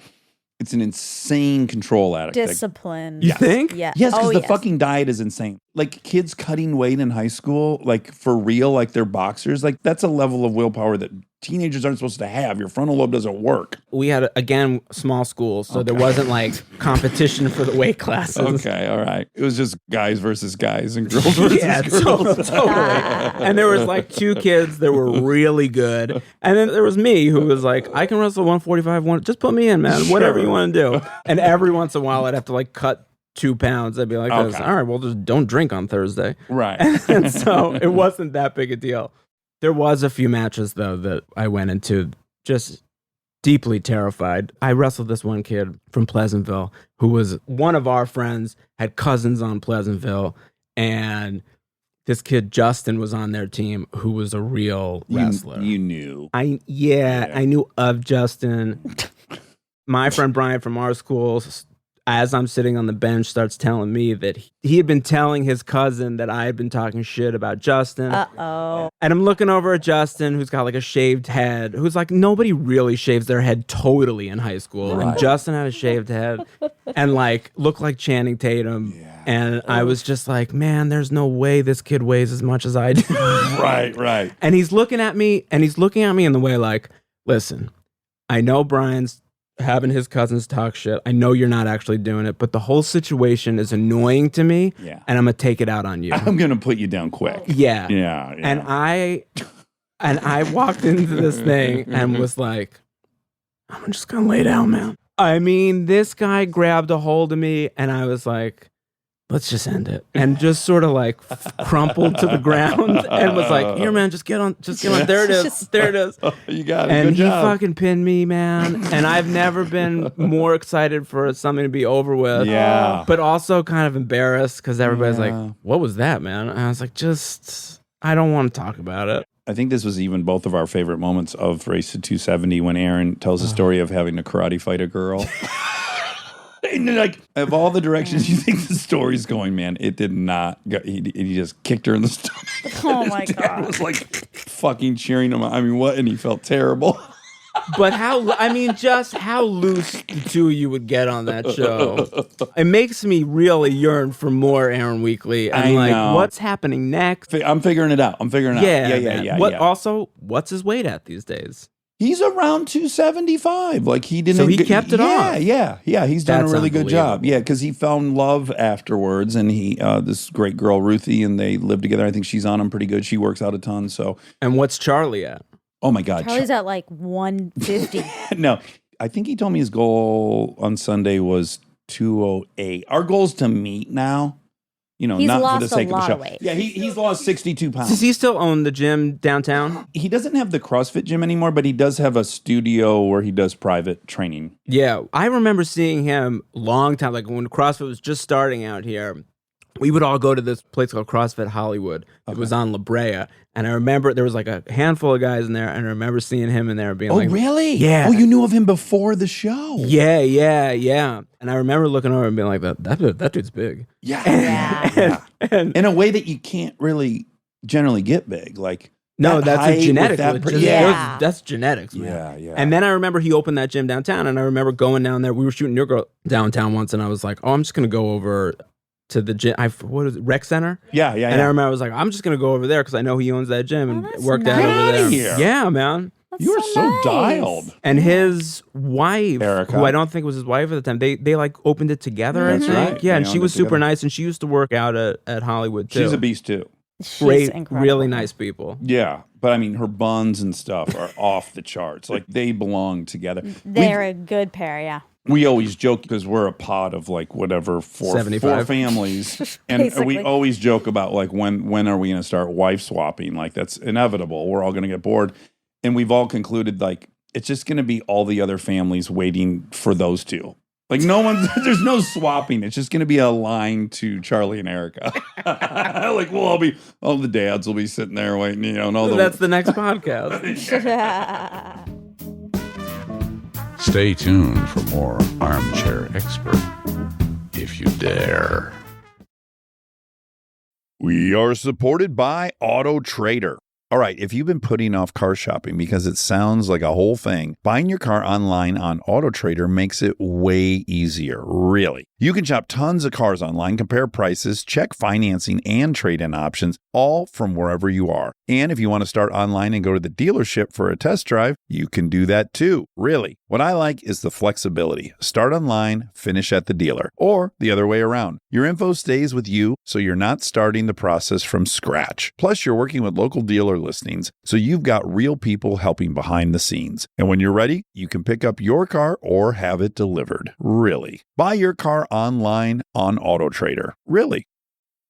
A: It's an insane control addict.
E: Discipline.
D: You think?
E: Yeah.
A: Yes, because
E: Oh,
A: the
E: yes.
A: fucking diet is insane. Like kids cutting weight in high school, like for real, like they're boxers. Like that's a level of willpower that teenagers aren't supposed to have. Your frontal lobe doesn't work.
D: We had, again, small schools, so there wasn't like competition for the weight classes.
A: Okay, all right. It was just guys versus guys and girls versus
D: Yeah,
A: girls.
D: totally. And there was like two kids that were really good. And then there was me who was like, I can wrestle 145, just put me in, man. Whatever you want to do. And every once in a while, I'd have to like cut 2 pounds. I'd be like,
A: Okay.
D: all right, well, just don't drink on Thursday.
A: Right.
D: And so it wasn't that big a deal. There was a few matches, though, that I went into just deeply terrified. I wrestled this one kid from Pleasantville who was one of our friends, had cousins on Pleasantville, and this kid, Justin, was on their team who was a real wrestler.
A: You knew.
D: I knew of Justin. My friend Brian from our school, as I'm sitting on the bench, starts telling me that he had been telling his cousin that I had been talking shit about Justin.
E: Uh-oh.
D: And I'm looking over at Justin, who's got like a shaved head, who's like, nobody really shaves their head totally in high school.
A: Right.
D: And Justin had a shaved head and like looked like Channing Tatum.
A: Yeah.
D: And I was just like, man, there's no way this kid weighs as much as I do.
A: Right.
D: And he's looking at me in the way like, listen, I know Brian's having his cousins talk shit. I know you're not actually doing it, but the whole situation is annoying to me.
A: Yeah.
D: And I'm going to take it out on you.
A: I'm going to put you down quick.
D: Yeah.
A: Yeah.
D: And I walked into this thing and was like, I'm just going to lay down, man. I mean, this guy grabbed a hold of me and I was like, let's just end it. And just sort of like crumpled to the ground and was like, here, man, just get on. There it is. There it is.
A: You got it.
D: And
A: Good
D: he
A: job.
D: fucking pinned me, man. And I've never been more excited for something to be over with.
A: Yeah.
D: But also kind of embarrassed because everybody's
A: Yeah.
D: like, what was that, man? And I was like, I don't want to talk about it.
A: I think this was even both of our favorite moments of Race to 270 when Aaron tells the story of having to karate fight a girl. And then, like, of all the directions you think the story's going, man, it did not go. He just kicked her in the stomach.
E: Oh my
A: His dad
E: God.
A: was like fucking cheering him on. I mean, what? And he felt terrible.
D: But just how loose the two of you would get on that show. It makes me really yearn for more Aaron Weekly.
A: I
D: I'm like,
A: know.
D: what's happening next?
A: I'm figuring it out.
D: Yeah, man.
A: Yeah.
D: What's his weight at these days?
A: He's around 275. Like he didn't.
D: So he kept it off.
A: Yeah. He's done
D: That's
A: a really good job.
D: unbelievable.
A: Yeah, because he found love afterwards, and he this great girl Ruthie, and they live together. I think she's on him pretty good. She works out a ton. So,
D: And what's Charlie at?
A: oh my God,
E: Charlie's at like 150.
A: no, I think he told me his goal on Sunday was 208. Our goal's to meet now. You know,
E: He's
A: not for
E: lost
A: the
E: a
A: sake of
E: lot
A: the
E: of
A: show.
E: weight.
A: Yeah, he's lost 62 pounds.
D: Does he still own the gym downtown?
A: He doesn't have the CrossFit gym anymore, but he does have a studio where he does private training.
D: Yeah, I remember seeing him long time, like when CrossFit was just starting out here. We would all go to this place called CrossFit Hollywood. It was on La Brea. And I remember there was like a handful of guys in there, and I remember seeing him in there and being
A: Oh,
D: like,
A: really?
D: Yeah.
A: Oh, you knew of him before the show?
D: Yeah. And I remember looking over and being like, that dude's big.
A: Yeah.
D: And
A: In a way that you can't really generally get big. Like,
D: no,
A: that
D: that's
A: height
D: a
A: with
D: genetic.
A: that
E: Yeah.
D: That's genetics, man.
A: Yeah.
D: And then I remember he opened that gym downtown, and I remember going down there. We were shooting Your Girl downtown once, and I was like, oh, I'm just going to go over to the gym. What is it? Rec Center?
A: Yeah.
D: And I remember I was like, I'm just going to go over there because I know he owns that gym and
E: that's
D: worked out
E: nice.
D: over
A: Get
D: there.
A: outta here.
D: Yeah, man.
E: That's
A: You were so
E: nice.
A: dialed.
D: And his wife,
A: Erica.
D: who I don't think was his wife at the time, they like opened it together,
A: That's
D: I think.
A: right.
D: Yeah,
A: They
D: and she
A: owned
D: was
A: it
D: super
A: together.
D: nice, and she used to work out at Hollywood too.
A: She's a beast too.
E: She's
D: Great,
E: incredible.
D: really nice people.
A: Yeah, but I mean, her buns and stuff are off the charts. Like they belong together.
E: They're a good pair, yeah.
A: We always joke because we're a pod of like whatever four
D: 75.
A: families, and we
E: Basically.
A: always joke about like when are we going to start wife swapping? Like that's inevitable. We're all going to get bored, and we've all concluded like it's just going to be all the other families waiting for those two. Like no one's there's no swapping. It's just going to be a line to Charlie and Erica. Like all the dads will be sitting there waiting, and all the
D: That's the next podcast.
F: Stay tuned for more Armchair Expert, if you dare.
A: We are supported by Auto Trader. All right, if you've been putting off car shopping because it sounds like a whole thing, buying your car online on Auto Trader makes it way easier, really. You can shop tons of cars online, compare prices, check financing and trade-in options, all from wherever you are. And if you want to start online and go to the dealership for a test drive, you can do that too, really. What I like is the flexibility. Start online, finish at the dealer, or the other way around. Your info stays with you, so you're not starting the process from scratch. Plus, you're working with local dealer listings, so you've got real people helping behind the scenes. And when you're ready, you can pick up your car or have it delivered. Really. Buy your car online on Auto Trader. Really.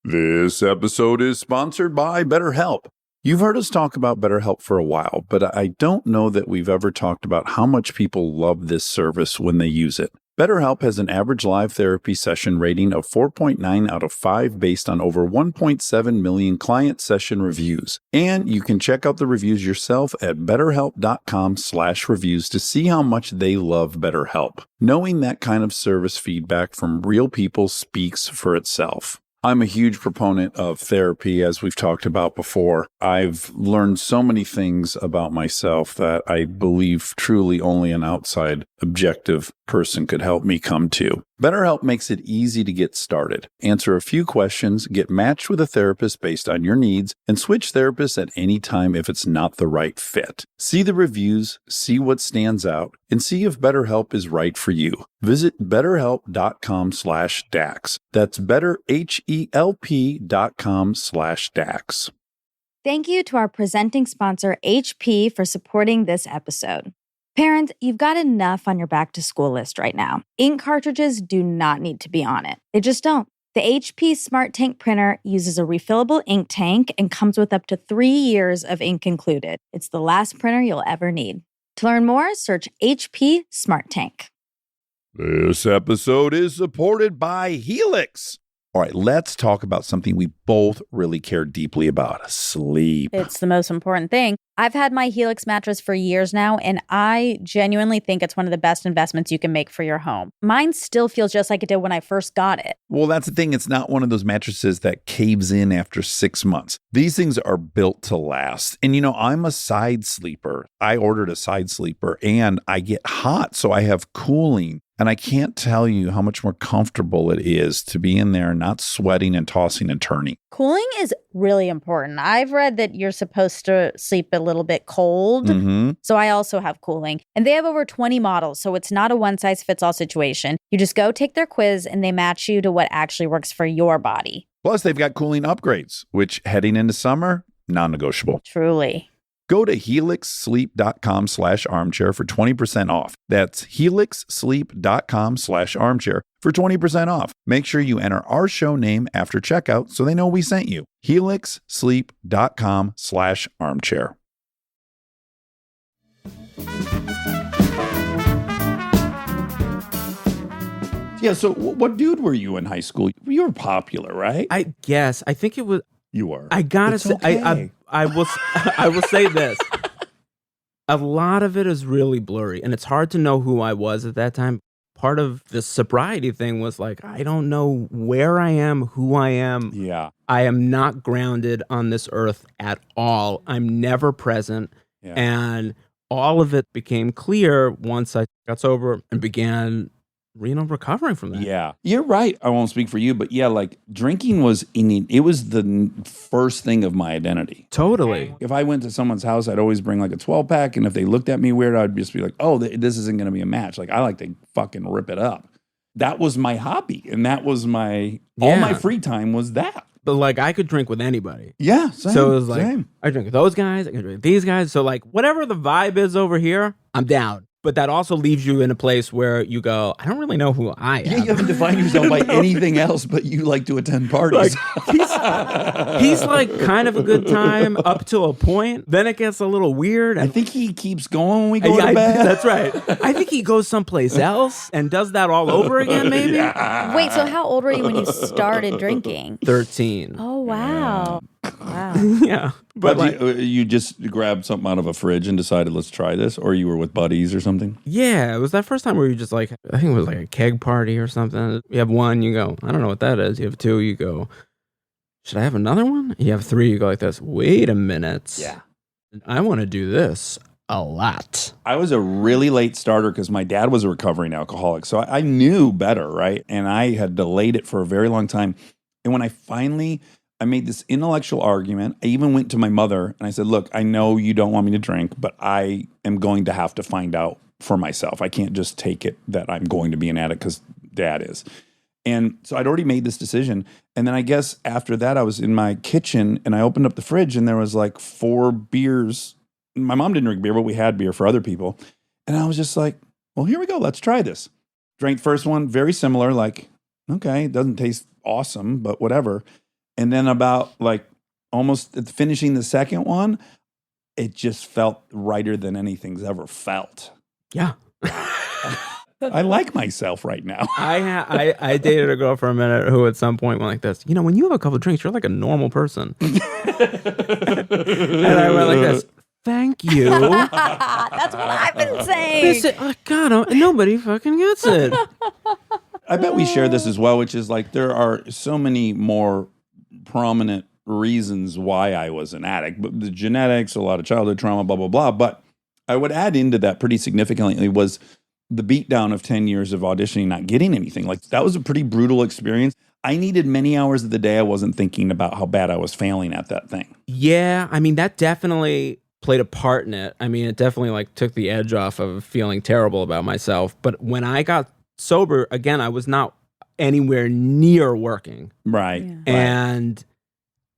A: This episode is sponsored by BetterHelp. You've heard us talk about BetterHelp for a while, but I don't know that we've ever talked about how much people love this service when they use it. BetterHelp has an average live therapy session rating of 4.9 out of 5 based on over 1.7 million client session reviews. And you can check out the reviews yourself at betterhelp.com/reviews to see how much they love BetterHelp. Knowing that kind of service feedback from real people speaks for itself. I'm a huge proponent of therapy, as we've talked about before. I've learned so many things about myself that I believe truly only an outside, objective person could help me come to. BetterHelp makes it easy to get started. Answer a few questions, get matched with a therapist based on your needs, and switch therapists at any time if it's not the right fit. See the reviews, see what stands out, and see if BetterHelp is right for you. Visit betterhelp.com/Dax. That's betterhelp.com/Dax.
B: Thank you to our presenting sponsor, HP, for supporting this episode. Parents, you've got enough on your back to school list right now. Ink cartridges do not need to be on it. They just don't. The HP Smart Tank printer uses a refillable ink tank and comes with up to 3 years of ink included. It's the last printer you'll ever need. To learn more, search HP Smart Tank.
A: This episode is supported by Helix. All right, let's talk about something we both really care deeply about: sleep.
B: It's the most important thing. I've had my Helix mattress for years now, and I genuinely think it's one of the best investments you can make for your home. Mine still feels just like it did when I first got it.
A: Well, that's the thing. It's not one of those mattresses that caves in after 6 months. These things are built to last. And I'm a side sleeper. I ordered a side sleeper and I get hot, so I have cooling. And I can't tell you how much more comfortable it is to be in there not sweating and tossing and turning.
B: Cooling is really important. I've read that you're supposed to sleep a little bit cold.
A: Mm-hmm.
B: So I also have cooling. And they have over 20 models, so it's not a one-size-fits-all situation. You just go take their quiz and they match you to what actually works for your body.
A: Plus, they've got cooling upgrades, which heading into summer, non-negotiable.
B: Truly.
A: Go to helixsleep.com/armchair for 20% off. That's helixsleep.com/armchair for 20% off. Make sure you enter our show name after checkout so they know we sent you. helixsleep.com/armchair. Yeah, so what dude were you in high school? You were popular, right?
D: I guess. I think it was.
A: You were.
D: I gotta
A: It's
D: say,
A: okay.
D: I will. I will say this. A lot of it is really blurry, and it's hard to know who I was at that time. Part of the sobriety thing was like, I don't know where I am, who I am.
A: Yeah.
D: I am not grounded on this earth at all. I'm never present.
A: Yeah.
D: And all of it became clear once I got sober and began recovering from that.
A: Yeah. You're right. I won't speak for you, but yeah, like drinking was it was the first thing of my identity.
D: Totally.
A: If I went to someone's house, I'd always bring like a 12-pack. And if they looked at me weird, I'd just be like, oh, this isn't going to be a match. Like I like to fucking rip it up. That was my hobby. And that was all my free time was that.
D: But like I could drink with anybody.
A: Yeah. Same,
D: so it was like,
A: same.
D: I drink with those guys, I can drink with these guys. So like whatever the vibe is over here, I'm down. But that also leaves you in a place where you go, I don't really know who I am.
A: Yeah, you haven't defined yourself by anything else, but you like to attend parties.
D: Like, he's like kind of a good time up to a point. Then it gets a little weird.
A: I
D: And
A: think he keeps going when we go to bed.
D: that's right. I think he goes someplace else and does that all over again, maybe.
E: Wait, so how old were you when you started drinking?
D: 13.
E: Oh, wow. Wow.
D: Yeah.
A: But
D: like,
A: you just grabbed something out of a fridge and decided, let's try this? Or you were with buddies or something?
D: yeah, it was that first time where you just like, I think it was like a keg party or something. You have one, you go, I don't know what that is. You have two, you go, should I have another one? You have three, you go like this. Wait a minute.
A: Yeah.
D: I want to do this a lot.
A: I was a really late starter because my dad was a recovering alcoholic. So I knew better, right? And I had delayed it for a very long time. And when I made this intellectual argument. I even went to my mother and I said, look, I know you don't want me to drink, but I am going to have to find out for myself. I can't just take it that I'm going to be an addict because dad is. And so I'd already made this decision. And then I guess after that, I was in my kitchen and I opened up the fridge and there was like 4 beers. My mom didn't drink beer, but we had beer for other people. And I was just like, well, here we go. Let's try this. Drank the first one, very similar, like, okay, it doesn't taste awesome, but whatever. And then about like almost finishing the second one, it just felt righter than anything's ever felt.
D: Yeah.
A: I like myself right now.
D: I dated a girl for a minute who at some point went like this, when you have a couple of drinks, you're like a normal person. And I went like this, thank you.
E: That's what I've been saying.
D: God, nobody fucking gets it.
A: I bet we share this as well, which is like there are so many more prominent reasons why I was an addict, but the genetics, a lot of childhood trauma, blah, blah, blah. But I would add into that pretty significantly was the beatdown of 10 years of auditioning, not getting anything. Like that was a pretty brutal experience. I needed many hours of the day I wasn't thinking about how bad I was failing at that thing.
D: Yeah, I mean, that definitely played a part in it. I mean, it definitely like took the edge off of feeling terrible about myself. But when I got sober, again, I was not anywhere near working.
A: Right.
E: Yeah.
D: And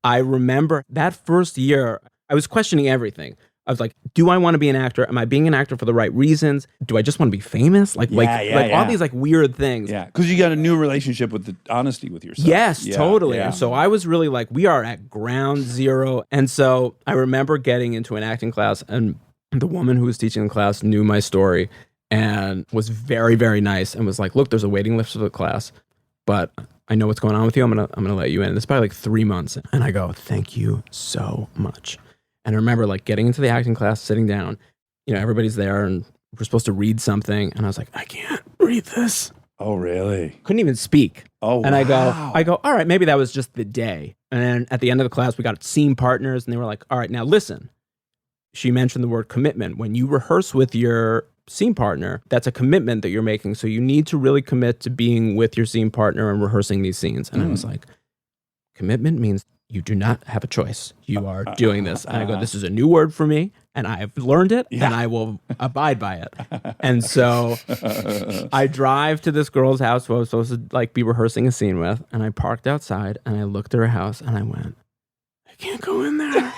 D: I remember that first year, I was questioning everything. I was like, do I want to be an actor? Am I being an actor for the right reasons? Do I just want to be famous? Like all these like weird things.
A: Yeah, because you got a new relationship with the honesty with yourself.
D: Yes,
A: Yeah,
D: totally.
A: yeah.
D: And so I was really like, we are at ground zero. And so I remember getting into an acting class, and the woman who was teaching the class knew my story and was very, very nice and was like, look, there's a waiting list for the class, but I know what's going on with you. I'm gonna let you in. It's probably like 3 months. And I go, thank you so much. And I remember like getting into the acting class, sitting down, everybody's there and we're supposed to read something. And I was like, I can't read this.
A: Oh, really?
D: Couldn't even speak.
A: Oh,
D: And
A: wow.
D: I go, all right, maybe that was just the day. And then at the end of the class, we got scene partners and they were like, all right, now listen. She mentioned the word commitment. When you rehearse with your scene partner, that's a commitment that you're making. So you need to really commit to being with your scene partner and rehearsing these scenes. And I was like, commitment means you do not have a choice. You are doing this. And I go, this is a new word for me, and I have learned it, and I will abide by it. And so I drive to this girl's house who I was supposed to like be rehearsing a scene with, and I parked outside, and I looked at her house, and I went, I can't go in there.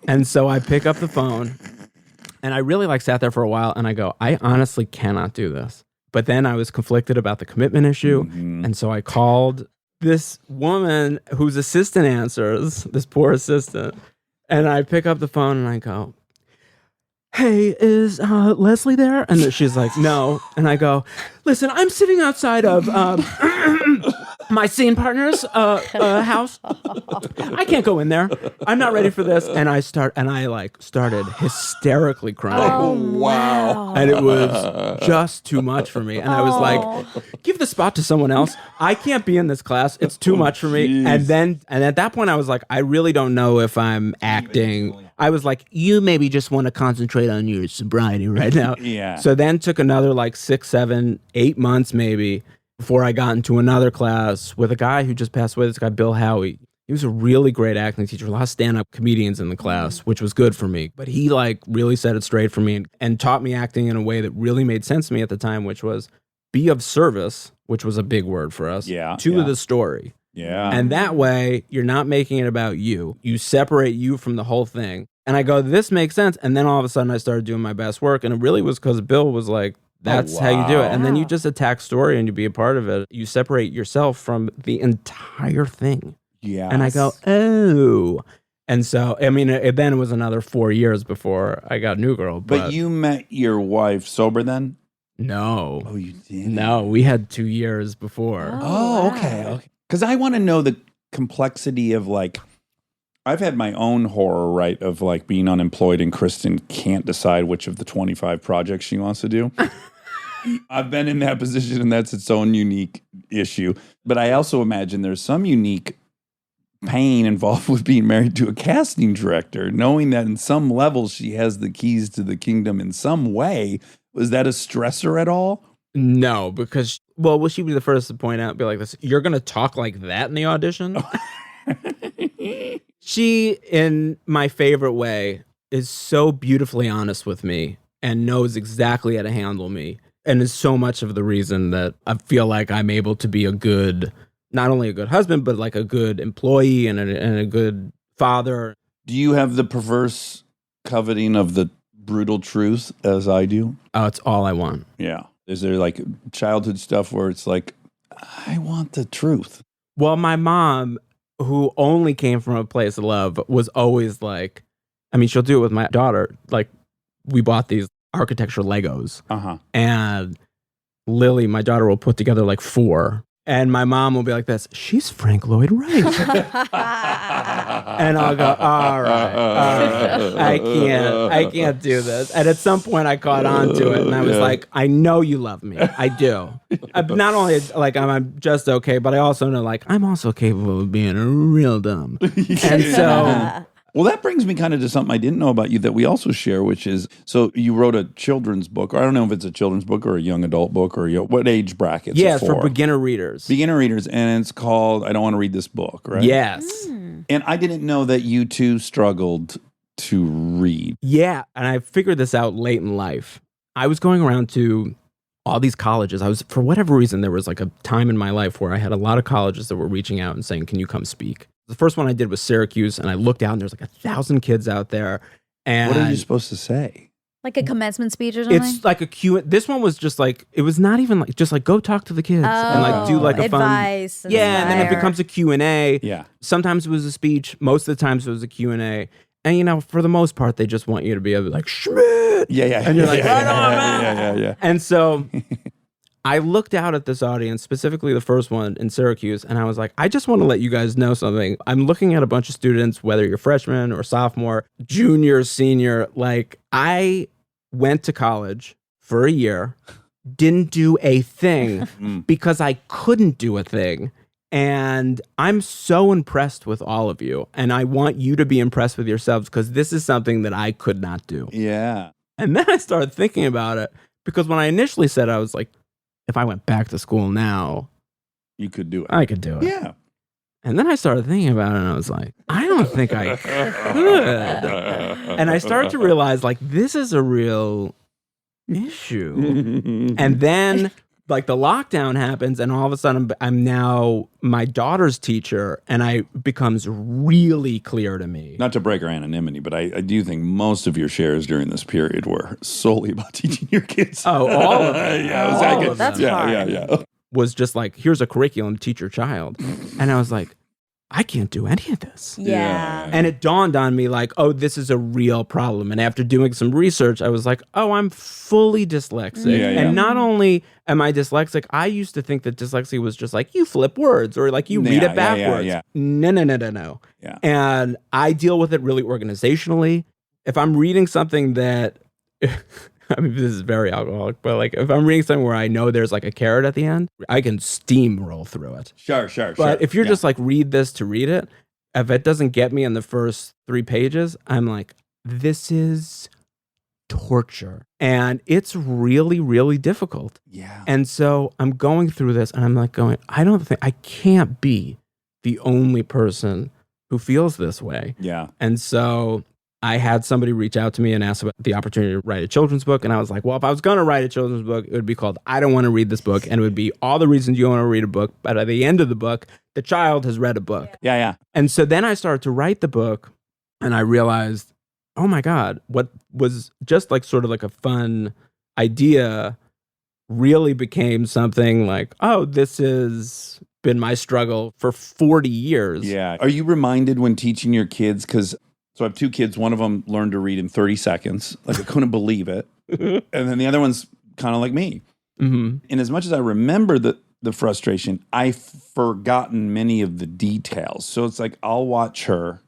D: And so I pick up the phone, and I really like sat there for a while, and I go, I honestly cannot do this. But then I was conflicted about the commitment issue, and so I called this woman whose assistant answers, this poor assistant, and I pick up the phone and I go, hey, is Leslie there? And she's like, no. And I go, listen, I'm sitting outside of my scene partner's house. I can't go in there. I'm not ready for this. And I started hysterically crying.
E: Oh,
A: wow.
D: And it was just too much for me. And I was like, give the spot to someone else. I can't be in this class. It's too much for me.
A: Jeez.
D: And at that point I was like, I really don't know if I'm acting. I was like, you maybe just want to concentrate on your sobriety right now.
A: Yeah.
D: So then took another like 6, 7, 8 months maybe before I got into another class with a guy who just passed away, this guy, Bill Howie. He was a really great acting teacher, a lot of stand-up comedians in the class, which was good for me. But he like really set it straight for me and taught me acting in a way that really made sense to me at the time, which was be of service, which was a big word for us, to the story.
A: Yeah.
D: And that way, you're not making it about you. You separate you from the whole thing. And I go, this makes sense. And then all of a sudden, I started doing my best work. And it really was because Bill was like, that's how you do it. And then you just attack story and you be a part of it. You separate yourself from the entire thing.
A: Yeah.
D: And I go, oh. And so, I mean, then it was another 4 years before I got New Girl.
A: But you met your wife sober then?
D: No.
A: Oh, you did?
D: No, we had 2 years before.
A: Oh, okay. Because I want to know the complexity of like, I've had my own horror, right, of like being unemployed and Kristen can't decide which of the 25 projects she wants to do. I've been in that position and that's its own unique issue. But I also imagine there's some unique pain involved with being married to a casting director, knowing that in some levels she has the keys to the kingdom in some way. Was that a stressor at all?
D: No, because, well, will she be the first to point out, be like this, you're going to talk like that in the audition? She, in my favorite way, is so beautifully honest with me and knows exactly how to handle me. And is so much of the reason that I feel like I'm able to be a good, not only a good husband, but like a good employee and a good father.
A: Do you have the perverse coveting of the brutal truth as I do?
D: Oh, it's all I want.
A: Yeah. Is there like childhood stuff where it's like, I want the truth?
D: Well, my mom, who only came from a place of love, was always like, I mean, she'll do it with my daughter. Like, we bought these architecture Legos. And Lily, my daughter, will put together like 4. And my mom will be like this, she's Frank Lloyd Wright. And I'll go, all right. I can't do this. And at some point I caught on to it and I was like, I know you love me. I do. Not only like I'm just okay, but I also know like I'm also capable of being real dumb. And so
A: well, that brings me kind of to something I didn't know about you that we also share, which is, so you wrote a children's book, or I don't know if it's a children's book or a young adult book or what age bracket?
D: Yeah, it's for beginner readers.
A: Beginner readers, and it's called I Don't Want to Read This Book, right?
D: Yes.
A: And I didn't know that you two struggled to read.
D: Yeah, and I figured this out late in life. I was going around to all these colleges. For whatever reason, there was like a time in my life where I had a lot of colleges that were reaching out and saying, can you come speak? The first one I did was Syracuse, and I looked out, and there's like 1,000 kids out there. And
A: what are you supposed to say?
E: Like a commencement speech or something?
D: it's like a Q. This one was just like, it was not even like, just like go talk to the kids and like do like a
E: advice
D: fun. Yeah, and then it becomes a Q&A.
A: Yeah.
D: Sometimes it was a speech. Most of the times it was a Q&A. And, you know, for the most part, they just want you to be able to like, Schmidt.
A: Yeah.
D: And you're like, right on,
A: yeah.
D: man. And so I looked out at this audience, specifically the first one in Syracuse, and I was like, I just want to let you guys know something. I'm looking at a bunch of students, whether you're freshman or sophomore, junior, senior. Like, I went to college for a year, didn't do a thing because I couldn't do a thing. And I'm so impressed with all of you. And I want you to be impressed with yourselves because this is something that I could not do.
A: Yeah.
D: And then I started thinking about it because when I initially said, I was like, if I went back to school now,
A: You could do it.
D: I could do it.
A: Yeah.
D: And then I started thinking about it and I was like, I don't think I could. And I started to realize like, this is a real issue. And then like the lockdown happens and all of a sudden I'm now my daughter's teacher and it becomes really clear to me.
A: Not to break our anonymity, but I do think most of your shares during this period were solely about teaching your kids.
D: Oh, all of it.
A: Yeah,
D: All
A: exactly.
D: of them.
B: That's hard.
A: Yeah.
D: Was just like, here's a curriculum, teach your child. And I was like, I can't do any of this.
E: Yeah.
D: And it dawned on me like, oh, this is a real problem. And after doing some research, I was like, oh, I'm fully dyslexic.
A: Yeah, yeah.
D: And not only am I dyslexic, I used to think that dyslexia was just like you flip words or like you read
A: Yeah,
D: it backwards.
A: yeah.
D: No.
A: Yeah.
D: And I deal with it really organizationally. If I'm reading something that, I mean, this is very alcoholic, but like if I'm reading something where I know there's like a carrot at the end, I can steamroll through it.
A: Sure.
D: But if you're just like read this to read it, if it doesn't get me in the first 3 pages, I'm like, this is torture. And it's really, really difficult.
A: Yeah.
D: And so I'm going through this and I'm like I can't be the only person who feels this way.
A: Yeah.
D: And so I had somebody reach out to me and ask about the opportunity to write a children's book. And I was like, well, if I was going to write a children's book, it would be called I Don't Want to Read This Book. And it would be all the reasons you don't want to read a book. But at the end of the book, the child has read a book.
A: Yeah.
D: And so then I started to write the book and I realized, oh my God, what was just like sort of like a fun idea really became something like, oh, this has been my struggle for 40 years.
A: Yeah. Are you reminded when teaching your kids? Because so I have 2 kids. One of them learned to read in 30 seconds. Like I couldn't believe it. And then the other one's kind of like me.
D: Mm-hmm.
A: And as much as I remember the frustration, I've forgotten many of the details. So it's like I'll watch her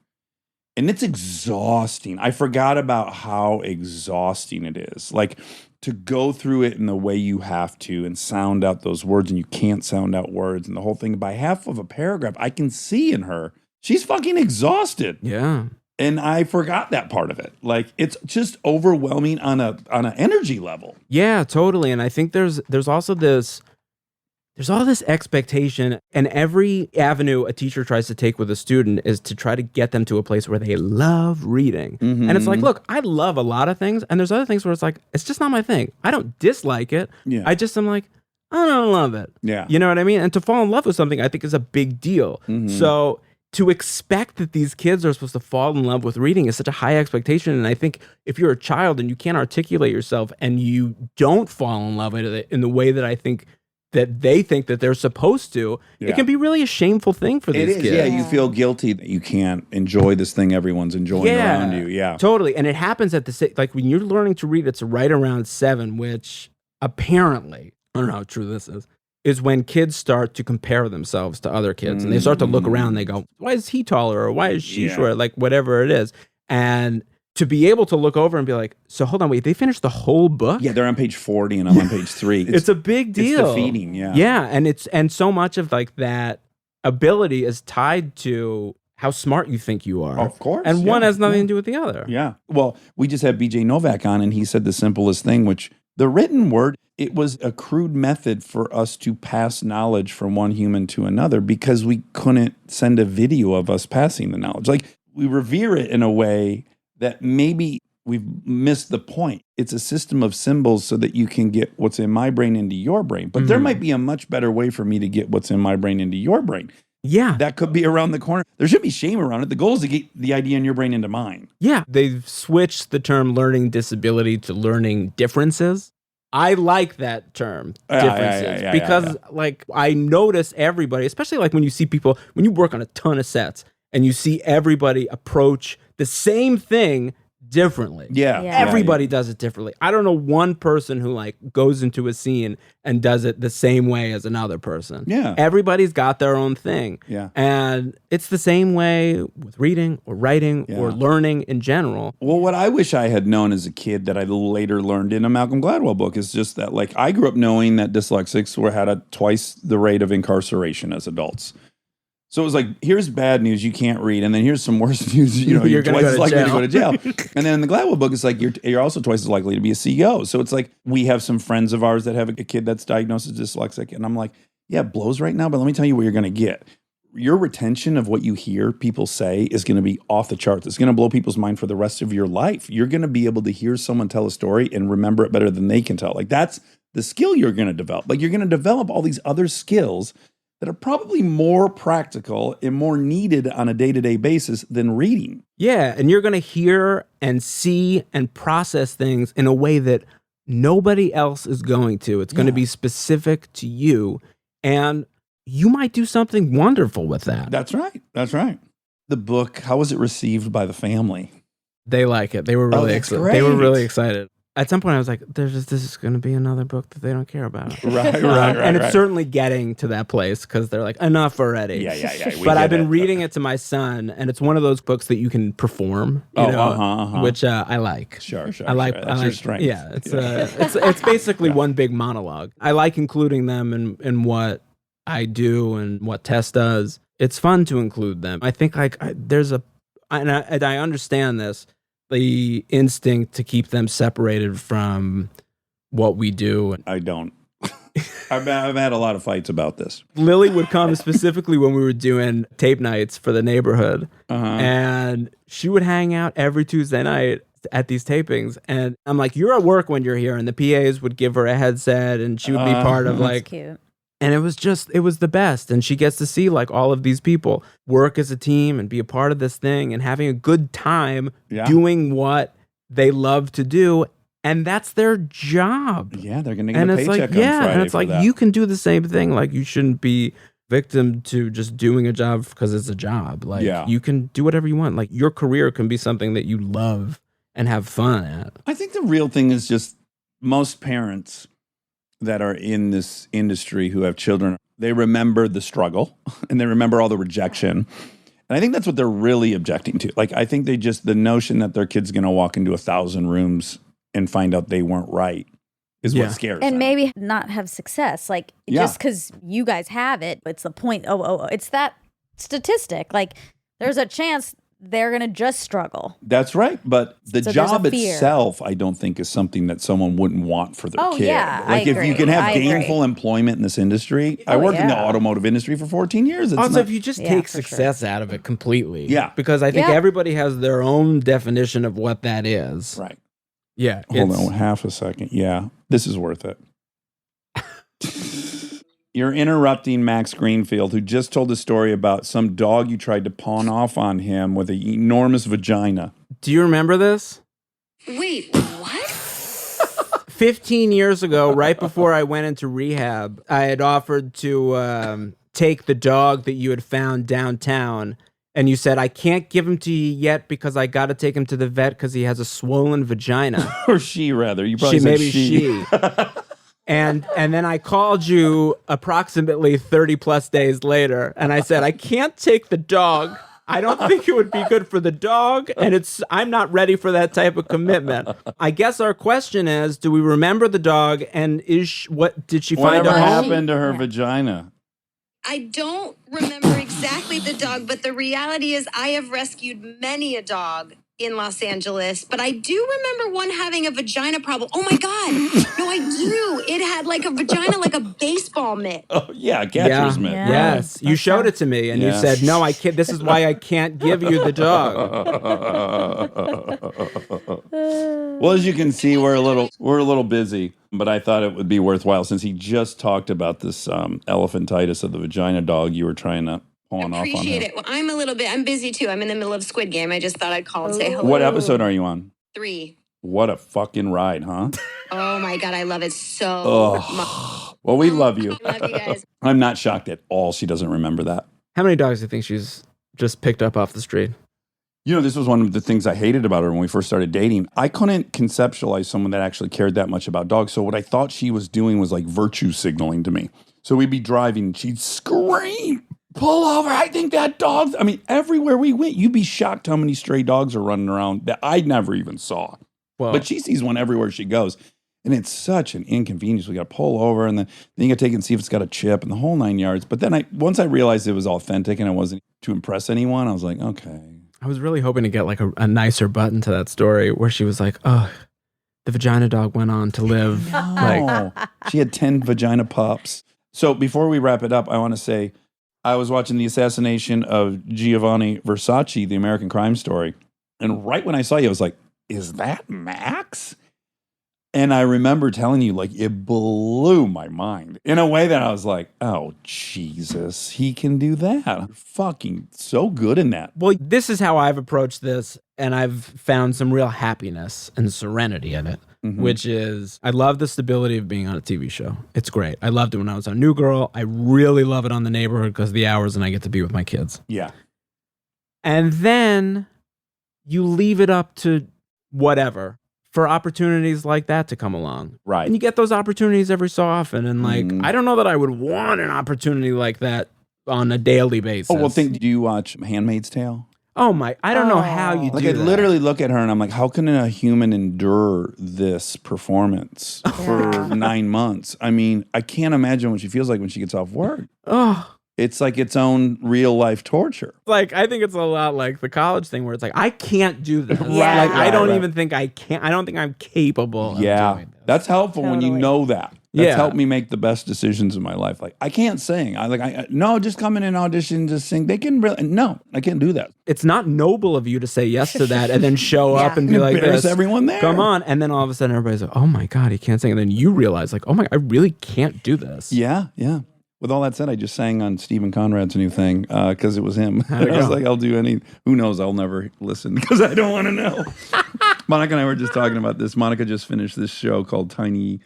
A: and it's exhausting. I forgot about how exhausting it is. Like to go through it in the way you have to and sound out those words and you can't sound out words and the whole thing. By half of a paragraph, I can see in her, she's fucking exhausted.
D: Yeah.
A: And I forgot that part of it. Like it's just overwhelming on an energy level.
D: Yeah, totally. And I think there's also there's all this expectation, and every avenue a teacher tries to take with a student is to try to get them to a place where they love reading.
A: Mm-hmm.
D: And it's like, look, I love a lot of things, and there's other things where it's like, it's just not my thing. I don't dislike it.
A: Yeah.
D: I just am like, I don't love it.
A: Yeah.
D: You know what I mean? And to fall in love with something, I think is a big deal.
A: Mhm.
D: So to expect that these kids are supposed to fall in love with reading is such a high expectation. And I think if you're a child and you can't articulate yourself and you don't fall in love with it in the way that I think that they think that they're supposed to,
A: Yeah.
D: it can be really a shameful thing for
A: It
D: these
A: is,
D: kids.
A: yeah. You feel guilty that you can't enjoy this thing everyone's enjoying around you. Yeah.
D: Totally. And it happens at like when you're learning to read, it's right around 7, which apparently, I don't know how true this is when kids start to compare themselves to other kids and they start to look around and they go, why is he taller or why is she
A: Yeah.
D: short? Like whatever it is. And to be able to look over and be like, so hold on, wait, they finished the whole book?
A: Yeah, they're on page 40 and I'm on page 3.
D: It's a big deal.
A: It's defeating, yeah.
D: Yeah, and so much of like that ability is tied to how smart you think you are.
A: Of course.
D: And one
A: yeah,
D: has nothing
A: yeah.
D: to do with the other.
A: Yeah. Well, we just had BJ Novak on and he said the simplest thing, which the written word, it was a crude method for us to pass knowledge from one human to another because we couldn't send a video of us passing the knowledge. Like we revere it in a way that maybe we've missed the point. It's a system of symbols so that you can get what's in my brain into your brain. But there might be a much better way for me to get what's in my brain into your brain.
D: Yeah.
A: That could be around the corner. There should be shame around it. The goal is to get the idea in your brain into mine.
D: Yeah. They've switched the term learning disability to learning differences. I like that term, differences, because like I notice everybody, especially like when you see people, when you work on a ton of sets and you see everybody approach the same thing differently.
A: Yeah.
E: Yeah.
D: Everybody does it differently. I don't know one person who like goes into a scene and does it the same way as another person.
A: Yeah.
D: Everybody's got their own thing.
A: Yeah.
D: And it's the same way with reading or writing or
A: Yeah.
D: learning in general.
A: Well, what I wish I had known as a kid that I later learned in a Malcolm Gladwell book is just that, like, I grew up knowing that dyslexics had twice the rate of incarceration as adults. So it was like, here's bad news, you can't read, and then here's some worse news, you're
D: You're gonna
A: twice
D: go
A: as
D: to
A: likely to go to
D: jail.
A: jail. And then in the Gladwell book, it's like, you're also twice as likely to be a CEO. So it's like, we have some friends of ours that have a kid that's diagnosed as dyslexic, and I'm like, yeah, it blows right now, but let me tell you what you're going to get. Your retention of what you hear people say is going to be off the charts. It's going to blow people's mind for the rest of your life. You're going to be able to hear someone tell a story and remember it better than they can tell. Like, that's the skill you're going to develop. Like, you're going to develop all these other skills that are probably more practical and more needed on a day-to-day basis than reading.
D: Yeah, and you're going to hear and see and process things in a way that nobody else is going to. It's going to
A: Yeah.
D: be specific to you, and you might do something wonderful with that.
A: That's right. That's right. The book, how was it received by the family?
D: They like it. They were really
A: that's
D: excited. They were
A: great.
D: really excited. At some point, I was like, this is going to be another book that they don't care about.
A: Right.
D: And it's certainly getting to that place because they're like, enough already.
A: Yeah.
D: But I've been reading it to my son, and it's one of those books that you can perform, which I like.
A: Sure.
D: I like.
A: That's your strength.
D: Yeah, it's basically one big monologue. I like including them in what I do and what Tess does. It's fun to include them. I think there's and I understand this, the instinct to keep them separated from what we do.
A: I don't. I've had a lot of fights about this.
D: Lily would come specifically when we were doing tape nights for the neighborhood, and she would hang out every Tuesday night at these tapings. And I'm like, you're at work when you're here, and the PAs would give her a headset, and she would be part of
E: That's cute.
D: And it was the best. And she gets to see like all of these people work as a team and be a part of this thing and having a good time doing what they love to do. And that's their job.
A: Yeah, they're going to get
D: And
A: a
D: it's
A: paycheck
D: like,
A: on Friday
D: and it's
A: for
D: like,
A: that.
D: you can do the same thing. Like, you shouldn't be victim to just doing a job because it's a job. Like, you can do whatever you want. Like, your career can be something that you love and have fun at.
A: I think the real thing is just most parents that are in this industry who have children, they remember the struggle and they remember all the rejection. And I think that's what they're really objecting to. Like, I think the notion that their kid's going to walk into 1,000 rooms and find out they weren't right is what scares them.
E: And maybe not have success. Like, just because you guys have it, it's the point. It's that statistic. Like, there's a chance they're going to just struggle.
A: That's right. But the
E: So
A: job
E: there's a fear.
A: itself, I don't think is something that someone wouldn't want for their kid.
E: Yeah,
A: Like,
E: I
A: if you
E: agree.
A: can have
E: I agree.
A: gainful employment in this industry, I worked in the automotive industry for 14 years. It's
D: Also,
A: not,
D: if you just take success out of it completely.
A: Yeah.
D: Because I think everybody has their own definition of what that is.
A: right.
D: Yeah.
A: Hold on half a second. Yeah, this is worth it. You're interrupting Max Greenfield, who just told a story about some dog you tried to pawn off on him with an enormous vagina.
D: Do you remember this?
G: Wait, what?
D: 15 years ago, right before I went into rehab, I had offered to take the dog that you had found downtown. And you said, I can't give him to you yet because I got to take him to the vet because he has a swollen vagina.
A: Or she, rather. You probably said
D: Maybe
A: she.
D: she. And then I called you approximately 30 plus days later, and I said, I can't take the dog. I don't think it would be good for the dog, and I'm not ready for that type of commitment. I guess our question is, do we remember the dog, and what did she find
A: Whatever
D: a home?
A: happened to her vagina?
G: I don't remember exactly the dog, but the reality is I have rescued many a dog in Los Angeles, but I do remember one having a vagina problem. Oh my God. No, I do. It had like a vagina, like a baseball mitt.
A: Oh, yeah, catcher's mitt.
B: Yeah.
D: Yes, you showed it to me, and you said, "No, I can't. This is why I can't give you the dog."
A: Well, as you can see, we're a little busy, but I thought it would be worthwhile since he just talked about this elephantitis of the vagina dog you were trying to pawn off on him.
G: Appreciate it. Well, I'm busy too. I'm in the middle of Squid Game. I just thought I'd call and say hello.
A: What episode are you on?
G: 3.
A: What a fucking ride, huh?
G: Oh my God, I love it so much.
A: Oh, well, we love you.
G: I love you guys.
A: I'm not shocked at all she doesn't remember that.
D: How many dogs do you think she's just picked up off the street?
A: You know, this was one of the things I hated about her when we first started dating. I couldn't conceptualize someone that actually cared that much about dogs. So what I thought she was doing was like virtue signaling to me. So we'd be driving and she'd scream, pull over. I think that dog's, I mean, everywhere we went, you'd be shocked how many stray dogs are running around that I never even saw.
D: Well,
A: But she sees one everywhere she goes. And it's such an inconvenience. We got to pull over and then you got to take it and see if it's got a chip and the whole 9 yards. But then once I realized it was authentic and I wasn't to impress anyone, I was like, okay.
D: I was really hoping to get like a nicer button to that story where she was like, "Oh, the vagina dog went on to live." Like,
A: She had 10 vagina pups. So before we wrap it up, I want to say I was watching the assassination of Giovanni Versace, the American Crime Story. And right when I saw you, I was like, is that Max? And I remember telling you, like, it blew my mind in a way that I was like, oh, Jesus, he can do that. You're fucking so good in that.
D: well, this is how I've approached this, and I've found some real happiness and serenity in it. which is I love the stability of being on a TV show. It's great. I loved it when I was on New Girl. I really love it on The Neighborhood because of the hours and I get to be with my kids.
A: Yeah.
D: And then you leave it up to whatever for opportunities like that to come along.
A: Right.
D: And you get those opportunities every so often. And like, I don't know that I would want an opportunity like that on a daily basis.
A: Oh, well, do you watch Handmaid's Tale?
D: Oh my, I don't know how you
A: Like,
D: do
A: I
D: that.
A: literally look at her and I'm like, how can a human endure this performance for 9 months? I mean, I can't imagine what she feels like when she gets off work.
D: Oh,
A: It's like its own real life torture.
D: like I think it's a lot like the college thing where it's like I can't do this.
B: Yeah.
D: Like I don't
A: Right.
D: even think I can. I don't think I'm capable.
A: Yeah.
D: of doing this.
A: That's helpful when you
B: Totally.
A: know that. That's
D: Yeah.
A: helped me make the best decisions in my life. Like, I can't sing. No, just come in and audition, just sing. They can really, no, I can't do that.
D: It's not noble of you to say yes to that and then show up and be like
A: Embarrass
D: this.
A: everyone there.
D: Come on, and then all of a sudden everybody's like, "Oh my god, he can't sing," and then you realize like, "Oh my, I really can't do this."
A: Yeah, yeah. With all that said, I just sang on Stephen Conrad's new thing because it was him. I was like, I'll do any. Who knows? I'll never listen because I don't want to know. Monica and I were just talking about this. Monica just finished this show called Tiny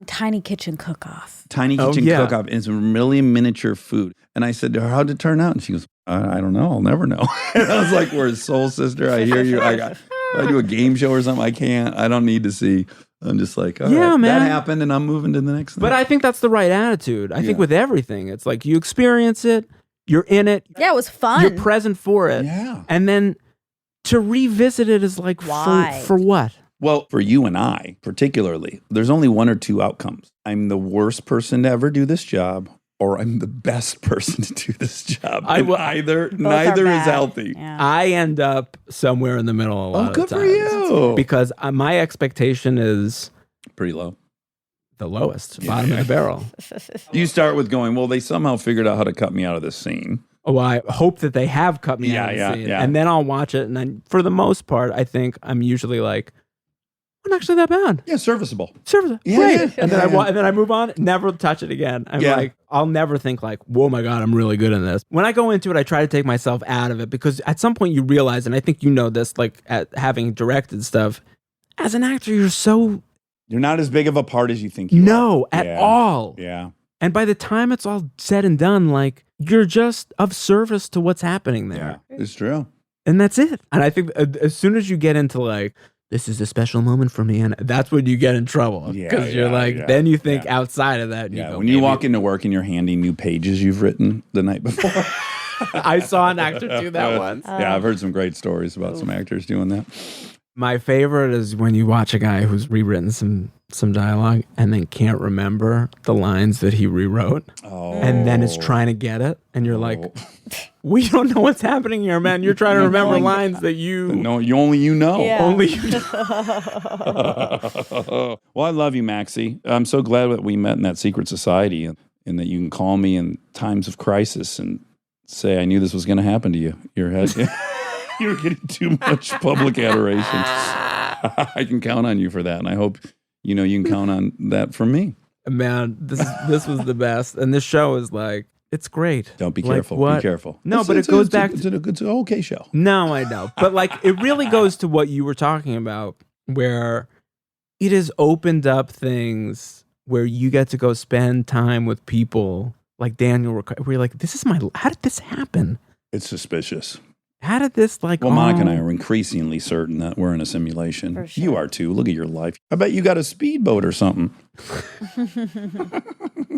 E: Kitchen Cook-Off.
A: Kitchen
D: yeah.
A: Cook-Off. It's really miniature food. And I said to her, how'd it turn out? And she goes, I don't know. I'll never know. And I was like, we're a soul sister. I hear you. I do a game show or something. I can't. I don't need to see. I'm just like, all
D: Yeah,
A: right,
D: man.
A: that happened and I'm moving to the next thing.
D: But I think that's the right attitude. I think
A: Yeah.
D: with everything, it's like you experience it, you're in it,
E: Yeah, it was fun.
D: you're present for it,
A: Yeah.
D: and then to revisit it is like
E: Why?
D: for what?
A: Well, for you and I, particularly, there's only one or two outcomes. I'm the worst person to ever do this job, or I'm the best person to do this job.
D: I
A: And
D: will-
A: neither
B: Both
A: neither
B: are
A: is
B: bad.
A: healthy.
B: Yeah.
D: I end up somewhere in the middle a lot
A: Oh,
D: of
A: good
D: the
A: for
D: times.
A: you.
D: Because my expectation is
A: Pretty low.
D: the lowest, bottom of the barrel.
A: You start with going, well, they somehow figured out how to cut me out of this scene.
D: Oh, I hope that they have cut me out of the scene.
A: yeah.
D: And then I'll watch it. And then for the most part, I think I'm usually like, not actually that bad.
A: Yeah, serviceable.
D: Service,
A: Yeah,
D: great.
A: yeah,
D: and then
A: yeah.
D: and then I move on, never touch it again. I'm
A: Yeah.
D: like, I'll never think like, whoa, my God, I'm really good in this. When I go into it, I try to take myself out of it because at some point you realize, and I think you know this, like at having directed stuff, as an actor,
A: You're not as big of a part as you think you are.
D: no at
A: Yeah.
D: all.
A: Yeah.
D: And by the time it's all said and done, like you're just of service to what's happening there.
A: Yeah. It's true.
D: And that's it. And I think as soon as you get into like, this is a special moment for me, and that's when you get in trouble.
A: Yeah,
D: Because you're
A: yeah,
D: like,
A: yeah,
D: then you think
A: yeah.
D: outside of that. And
A: Yeah.
D: you go,
A: When you
D: maybe-
A: walk into work and you're handing new pages you've written the night before.
D: I saw an actor do that once.
A: Yeah, I've heard some great stories about some actors doing that.
D: My favorite is when you watch a guy who's rewritten some dialogue and then can't remember the lines that he rewrote,
A: Oh.
D: and then is trying to get it, and you're like, we don't know what's happening here, man. You're trying to remember lines that you
A: No, you know.
E: Yeah.
D: only you know.
A: Well, I love you, Maxie. I'm so glad that we met in that secret society and that you can call me in times of crisis and say, I knew this was going to happen to you. Your head. You're getting too much public adoration. I can count on you for that. And I hope, you can count on that from me.
D: Man, this was the best, and this show is like, it's great.
A: Don't be
D: Like,
A: careful.
D: what?
A: Be careful.
D: No, but it goes back to
A: It's an okay show.
D: No, I know. But like it really goes to what you were talking about, where it has opened up things where you get to go spend time with people like Daniel, where you're like, how did this happen?
A: It's suspicious.
D: How did this
A: Well, Monica and I are increasingly certain that we're in a simulation.
E: For sure.
A: You are too. Look at your life. I bet you got a speedboat or something.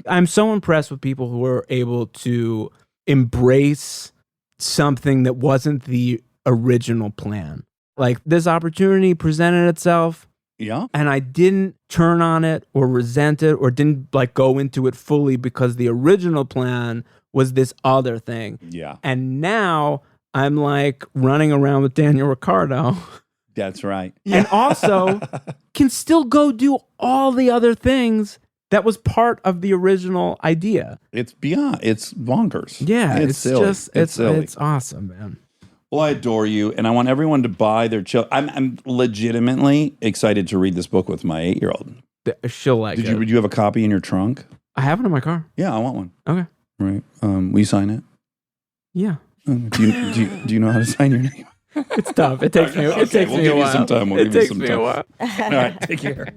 D: I'm so impressed with people who are able to embrace something that wasn't the original plan. Like this opportunity presented itself,
A: Yeah.
D: and I didn't turn on it or resent it or didn't like go into it fully because the original plan was this other thing.
A: Yeah.
D: And now I'm like running around with Daniel Ricciardo
A: That's right.
D: and also can still go do all the other things that was part of the original idea.
A: It's beyond. It's bonkers.
D: Yeah, it's
A: silly.
D: just
A: it's silly.
D: it's awesome, man.
A: Well, I adore you, and I want everyone to buy their children. I'm legitimately excited to read this book with my 8-year-old.
D: She'll like
A: Did
D: it.
A: you have a copy in your trunk?
D: I have it in my car.
A: Yeah, I want one.
D: Okay.
A: Right. Will you sign it?
D: Yeah.
A: Do you know how to sign your name?
D: It's tough. It takes me. It
A: Okay,
D: takes
A: we'll
D: me
A: give
D: a
A: you
D: while.
A: some time. We'll
D: It
A: give you
D: takes
A: some
D: me
A: time.
D: a while.
A: All right, take care.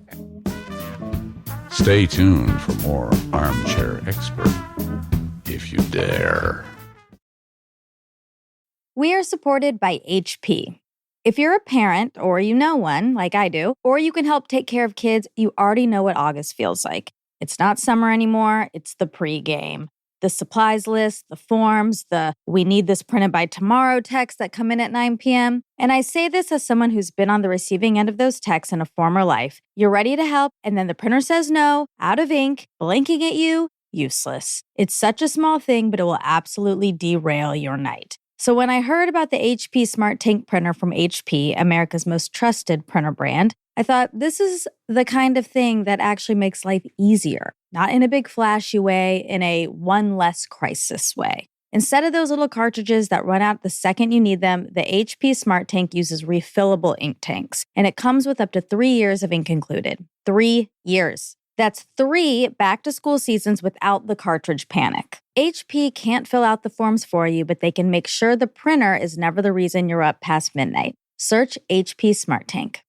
F: Stay tuned for more Armchair Expert, if you dare.
E: We are supported by HP. If you're a parent or you know one, like I do, or you can help take care of kids, you already know what August feels like. It's not summer anymore, it's the pregame. The supplies list, the forms, the "we need this printed by tomorrow" texts that come in at 9 p.m. And I say this as someone who's been on the receiving end of those texts in a former life. You're ready to help, and then the printer says no, out of ink, blinking at you, useless. It's such a small thing, but it will absolutely derail your night. So when I heard about the HP Smart Tank printer from HP, America's most trusted printer brand, I thought this is the kind of thing that actually makes life easier, not in a big flashy way, in a one less crisis way. Instead of those little cartridges that run out the second you need them, the HP Smart Tank uses refillable ink tanks, and it comes with up to 3 years of ink included. 3 years. That's 3 back-to-school seasons without the cartridge panic. HP can't fill out the forms for you, but they can make sure the printer is never the reason you're up past midnight. Search HP Smart Tank.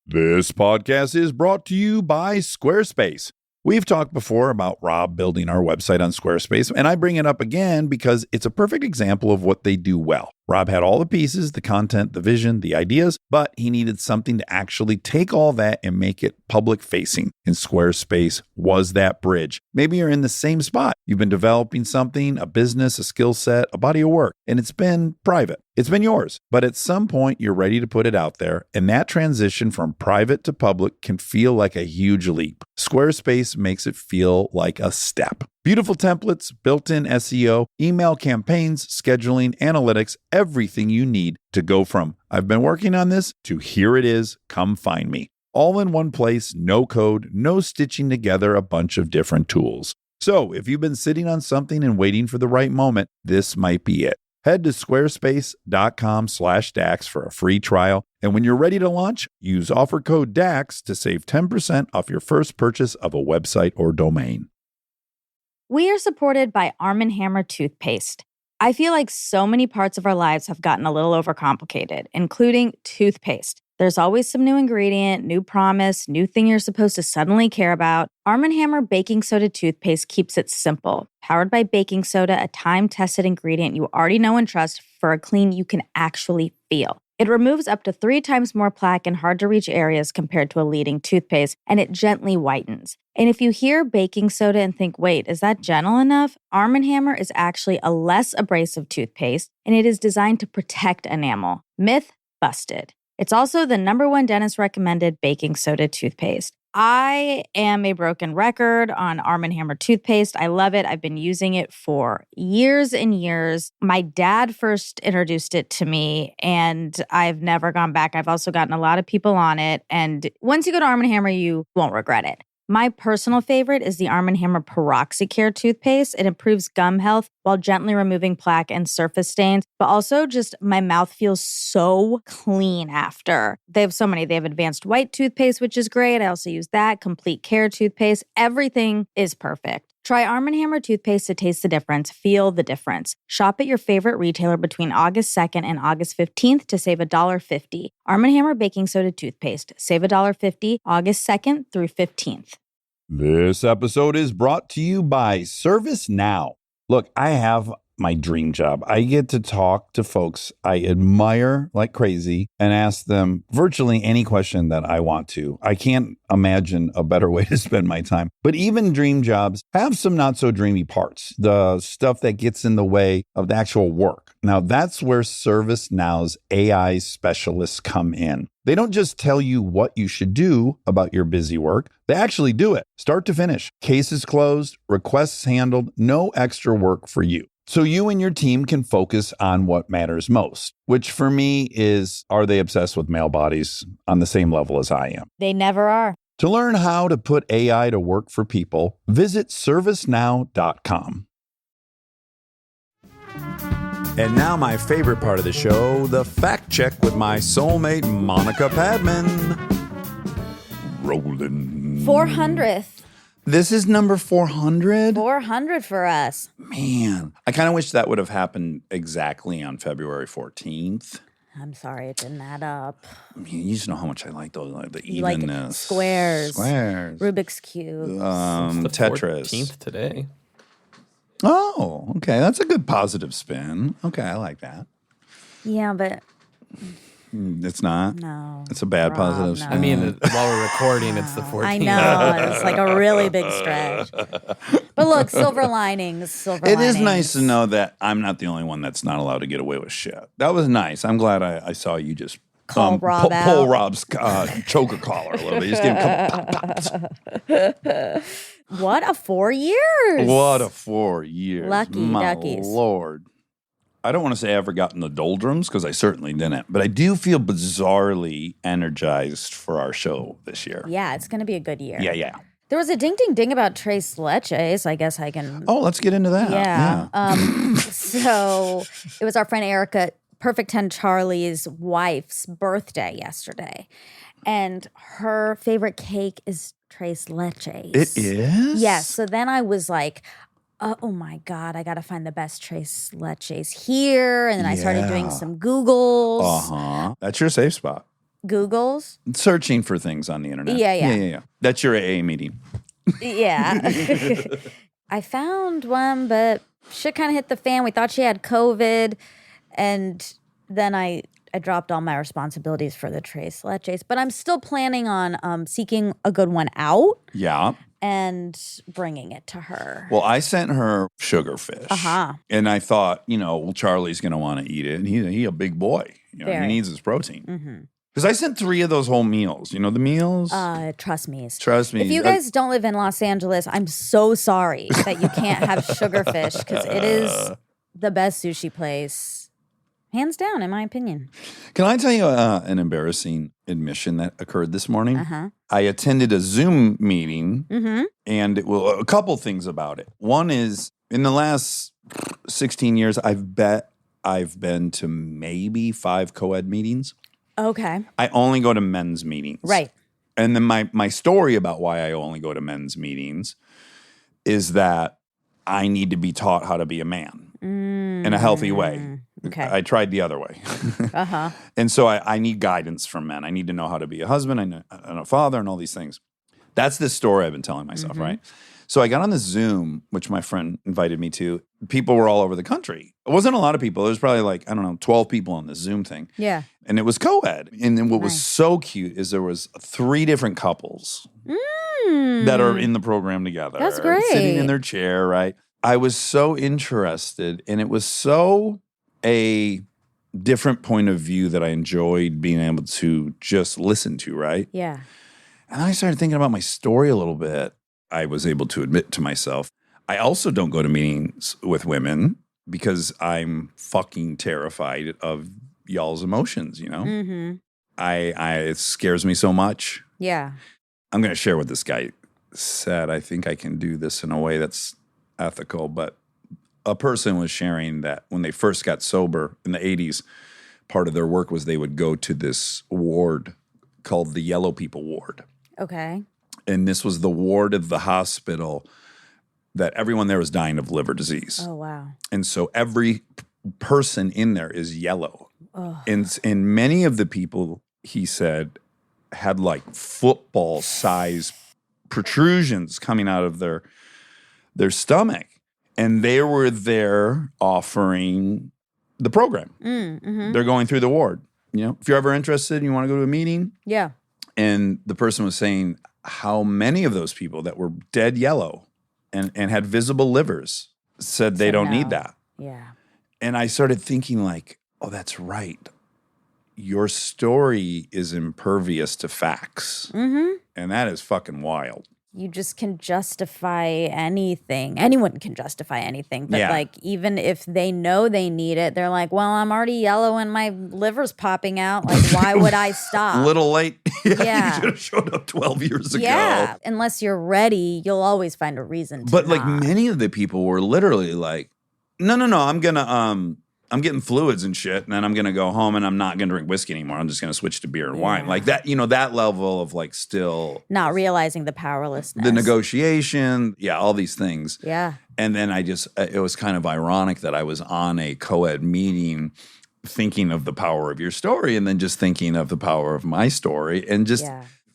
A: This podcast is brought to you by Squarespace. We've talked before about Rob building our website on Squarespace, and I bring it up again because it's a perfect example of what they do well. Rob had all the pieces, the content, the vision, the ideas, but he needed something to actually take all that and make it public facing. And Squarespace was that bridge. Maybe you're in the same spot. You've been developing something, a business, a skill set, a body of work, and it's been private. It's been yours. But at some point, you're ready to put it out there, and that transition from private to public can feel like a huge leap. Squarespace makes it feel like a step. Beautiful templates, built-in SEO, email campaigns, scheduling, analytics, everything you need to go from "I've been working on this" to "here it is, come find me." All in one place, no code, no stitching together a bunch of different tools. So if you've been sitting on something and waiting for the right moment, this might be it. Head to squarespace.com/DAX for a free trial. And when you're ready to launch, use offer code DAX to save 10% off your first purchase of a website or domain.
E: We are supported by Arm & Hammer toothpaste. I feel like so many parts of our lives have gotten a little overcomplicated, including toothpaste. There's always some new ingredient, new promise, new thing you're supposed to suddenly care about. Arm & Hammer baking soda toothpaste keeps it simple. Powered by baking soda, a time-tested ingredient you already know and trust for a clean you can actually feel. It removes up to 3 times more plaque in hard-to-reach areas compared to a leading toothpaste, and it gently whitens. And if you hear baking soda and think, wait, is that gentle enough? Arm & Hammer is actually a less abrasive toothpaste, and it is designed to protect enamel. Myth busted. It's also the #1 dentist-recommended baking soda toothpaste. I am a broken record on Arm & Hammer toothpaste. I love it. I've been using it for years and years. My dad first introduced it to me, and I've never gone back. I've also gotten a lot of people on it, and once you go to Arm & Hammer, you won't regret it. My personal favorite is the Arm & Hammer Peroxicare toothpaste. It improves gum health while gently removing plaque and surface stains, but also just my mouth feels so clean after. They have so many. They have advanced white toothpaste, which is great. I also use that. Complete Care toothpaste. Everything is perfect. Try Arm & Hammer toothpaste to taste the difference. Feel the difference. Shop at your favorite retailer between August 2nd and August 15th to save $1.50. Arm & Hammer baking soda toothpaste. Save $1.50 August 2nd through 15th.
A: This episode is brought to you by ServiceNow. Look, I have my dream job. I get to talk to folks I admire like crazy and ask them virtually any question that I want to. I can't imagine a better way to spend my time. But even dream jobs have some not so dreamy parts, the stuff that gets in the way of the actual work. Now, that's where ServiceNow's AI specialists come in. They don't just tell you what you should do about your busy work. They actually do it, start to finish. Cases closed, requests handled, no extra work for you. So you and your team can focus on what matters most, which for me is, are they obsessed with male bodies on the same level as I am?
E: They never are.
A: To learn how to put AI to work for people, visit servicenow.com. And now my favorite part of the show, the fact check with my soulmate, Monica Padman. Rolling.
E: 400th.
A: This is number 400?
E: 400 for us.
A: Man, I kind of wish that would have happened exactly on February 14th.
B: I'm sorry, it didn't add up.
A: You just know how much I like those, like the
B: You like
A: evenness.
B: squares.
A: Squares.
B: Rubik's Cube.
D: It's the
A: Tetris.
D: 14th today.
A: Oh, okay. That's a good positive spin. Okay, I like that.
B: Yeah, but
A: It's not.
B: no.
A: It's a bad
B: Rob,
A: positive
B: no.
A: spin.
D: I mean, while we're recording, it's the 14th.
B: I know. It's like a really big stretch. But look, silver linings.
A: It is nice to know that I'm not the only one that's not allowed to get away with shit. That was nice. I'm glad I saw you just
B: Call Rob out.
A: pull Rob's choker collar a little bit. Just give him a couple pops.
B: What a 4 years.
A: What a 4 years.
B: Lucky
A: My
B: duckies.
A: Lord. I don't want to say I ever got in the doldrums because I certainly didn't, but I do feel bizarrely energized for our show this year.
B: Yeah, it's going to be a good year.
A: Yeah.
B: There was a ding ding ding about Tres Leches. I guess I can.
A: Oh, let's get into that.
B: Yeah. So it was our friend Erica, Perfect 10 Charlie's wife's birthday yesterday. And her favorite cake is Tres Leches.
A: It is?
B: Yes. So then I was like, oh my God, I got to find the best Tres Leches here. And then I started doing
A: Yeah.
B: some Googles.
A: Uh-huh. That's your safe spot.
B: Googles?
A: Searching for things on the internet.
B: Yeah.
A: That's your AA meeting.
B: Yeah. I found one, but shit kind of hit the fan. We thought she had COVID. And then I dropped all my responsibilities for the Tres Leches. But I'm still planning on seeking a good one out
A: Yeah.
B: and bringing it to her.
A: Well, I sent her sugarfish.
B: Uh-huh.
A: And I thought, well, Charlie's going to want to eat it. And he a big boy. He
B: Very.
A: needs his protein.
B: Mm-hmm.
A: Because I sent 3 of those whole meals. You know the meals?
B: Trust me.
A: Trust me.
B: If you guys don't live in Los Angeles, I'm so sorry that you can't have sugarfish because it is the best sushi place, hands down, in my opinion.
A: Can I tell you an embarrassing admission that occurred this morning?
B: Uh-huh.
A: I attended a Zoom meeting,
B: Mm-hmm.
A: and a couple things about it. One is, in the last 16 years, I've been to maybe 5 co-ed meetings.
B: Okay.
A: I only go to men's meetings.
B: Right.
A: And then my story about why I only go to men's meetings is that I need to be taught how to be a man in a healthy way.
B: Okay.
A: I tried the other way.
B: Uh-huh.
A: And so I need guidance from men. I need to know how to be a husband and a father and all these things. That's the story I've been telling myself, right? So I got on this Zoom, which my friend invited me to. People were all over the country. It wasn't a lot of people. There was probably 12 people on this Zoom thing.
B: Yeah.
A: And it was co-ed. And then what was
B: Nice.
A: so cute is there was 3 different couples that are in the program together.
B: That's
A: Sitting in
B: great.
A: their chair, right? I was so interested, and it was so a different point of view that I enjoyed being able to just listen to, right?
B: Yeah.
A: And I started thinking about my story a little bit. I was able to admit to myself, I also don't go to meetings with women because I'm fucking terrified of y'all's emotions,
B: Mm-hmm.
A: it scares me so much.
B: Yeah.
A: I'm going to share what this guy said. I think I can do this in a way that's ethical, but a person was sharing that when they first got sober in the 80s, part of their work was they would go to this ward called the Yellow People Ward.
B: Okay.
A: And this was the ward of the hospital that everyone there was dying of liver disease.
B: Oh, wow.
A: And so every person in there is yellow.
B: Oh.
A: And many of the people, he said, had like football size protrusions coming out of their stomach. And they were there offering the program.
B: Mm-hmm.
A: They're going through the ward. If you're ever interested and you want to go to a meeting.
B: Yeah.
A: And the person was saying how many of those people that were dead yellow and had visible livers said they
B: Said
A: don't
B: no.
A: need that.
B: Yeah.
A: And I started thinking oh, that's right. Your story is impervious to facts.
B: Mm-hmm.
A: And that is fucking wild.
B: You just can justify anything. Anyone can justify anything. But
A: Yeah.
B: even if they know they need it, they're like, well, I'm already yellow and my liver's popping out. Like, why would I stop?
A: A little late.
B: Yeah.
A: You should have showed up 12 years ago.
B: Yeah. Unless you're ready, you'll always find a reason to
A: But
B: not.
A: many of the people were literally like, no, I'm getting fluids and shit, and then I'm gonna go home and I'm not gonna drink whiskey anymore. I'm just gonna switch to beer and wine.
B: Yeah.
A: Like that, that level of still
B: not realizing the powerlessness.
A: the negotiation, all these things.
B: Yeah.
A: And then it was kind of ironic that I was on a co-ed meeting thinking of the power of your story and then just thinking of the power of my story and just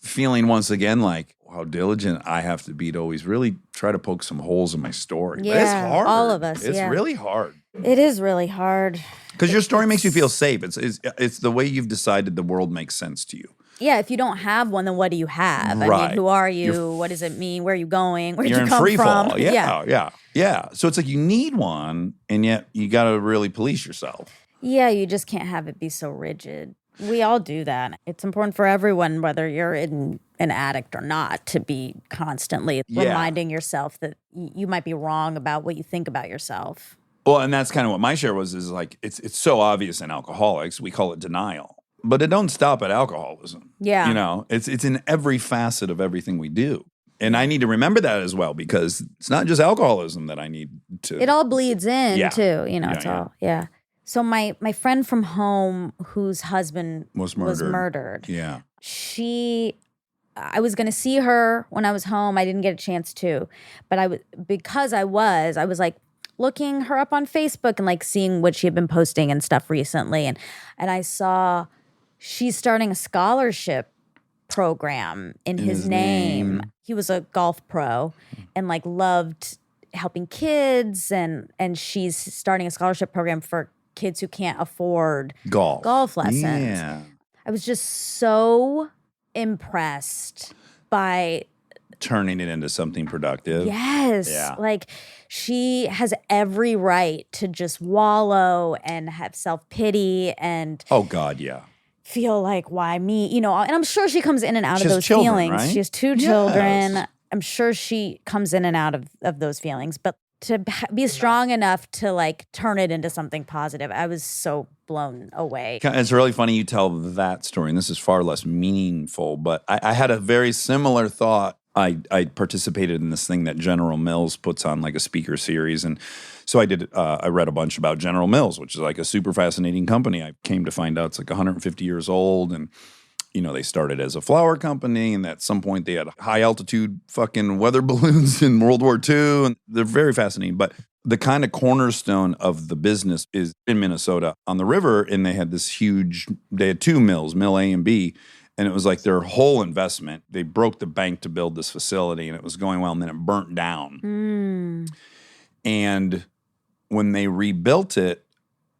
A: feeling once again like how diligent I have to be to always really try to poke some holes in my story. But it's
E: Yeah,
A: hard.
E: all of us,
A: It's
E: yeah.
A: really hard.
E: It is really hard.
A: Because your story makes you feel safe. It's the way you've decided the world makes sense to you.
E: Yeah, if you don't have one, then what do you have? I
A: Right.
E: mean, who are you? What does it mean? Where are you going? Where did
A: You're
E: you
A: in
E: come
A: free
E: from?
A: fall. Yeah. So it's like you need one, and yet you got to really police yourself.
E: Yeah, you just can't have it be so rigid. We all do that. It's important for everyone, whether you're an addict or not, to be constantly reminding yourself that you might be wrong about what you think about yourself.
A: Well, and that's kind of what my share was. Is like it's so obvious in alcoholics. We call it denial, but it don't stop at alcoholism.
E: Yeah,
A: you know, it's in every facet of everything we do. And I need to remember that as well because it's not just alcoholism that I need to.
E: it all bleeds in
A: Yeah.
E: too. You know,
A: Yeah,
E: it's
A: yeah.
E: all So my friend from home, whose husband
A: Was
E: was
A: murdered.
E: murdered.
A: Yeah.
E: I was going to see her when I was home. I didn't get a chance to, but I was like looking her up on Facebook and like seeing what she had been posting and stuff recently, and I saw she's starting a scholarship program in his name. He was a golf pro and like loved helping kids, and she's starting a scholarship program for kids who can't afford golf lessons.
A: Yeah.
E: I was just so impressed by
A: Turning it into something productive.
E: yes,
A: Yeah.
E: like she has every right to just wallow and have self-pity and
A: Oh God, yeah.
E: feel like why me, you know, and I'm sure she comes in and out
A: She
E: of
A: has
E: those
A: children,
E: feelings.
A: right?
E: She has 2
A: Yes.
E: children. I'm sure she comes in and out of those feelings, but to be strong enough to like turn it into something positive. I was so blown away.
A: It's really funny you tell that story, and this is far less meaningful, but I had a very similar thought. I participated in this thing that General Mills puts on, like a speaker series, and so I read a bunch about General Mills, which is like a super fascinating company. I came to find out it's like 150 years old, and you know, they started as a flour company, and at some point they had high altitude fucking weather balloons in World War II, and they're very fascinating. But the kind of cornerstone of the business is in Minnesota on the river, and they had they had 2 mills, Mill A and B, and it was like their whole investment. They broke the bank to build this facility, and it was going well, and then it burnt down. And when they rebuilt it,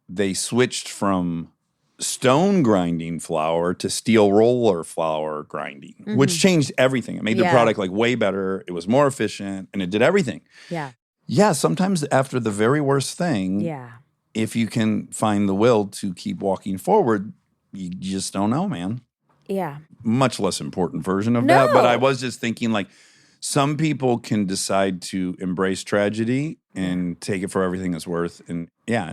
A: they switched from stone grinding flour to steel roller flour grinding, which changed everything. It made the product like way better. It was more efficient, and it did everything.
E: Yeah.
A: Yeah, sometimes after the very worst thing,
E: Yeah.
A: if you can find the will to keep walking forward, you just don't know, man.
E: Yeah.
A: Much less important version of that. But
E: No.
A: I was just thinking, like, some people can decide to embrace tragedy and take it for everything it's worth, and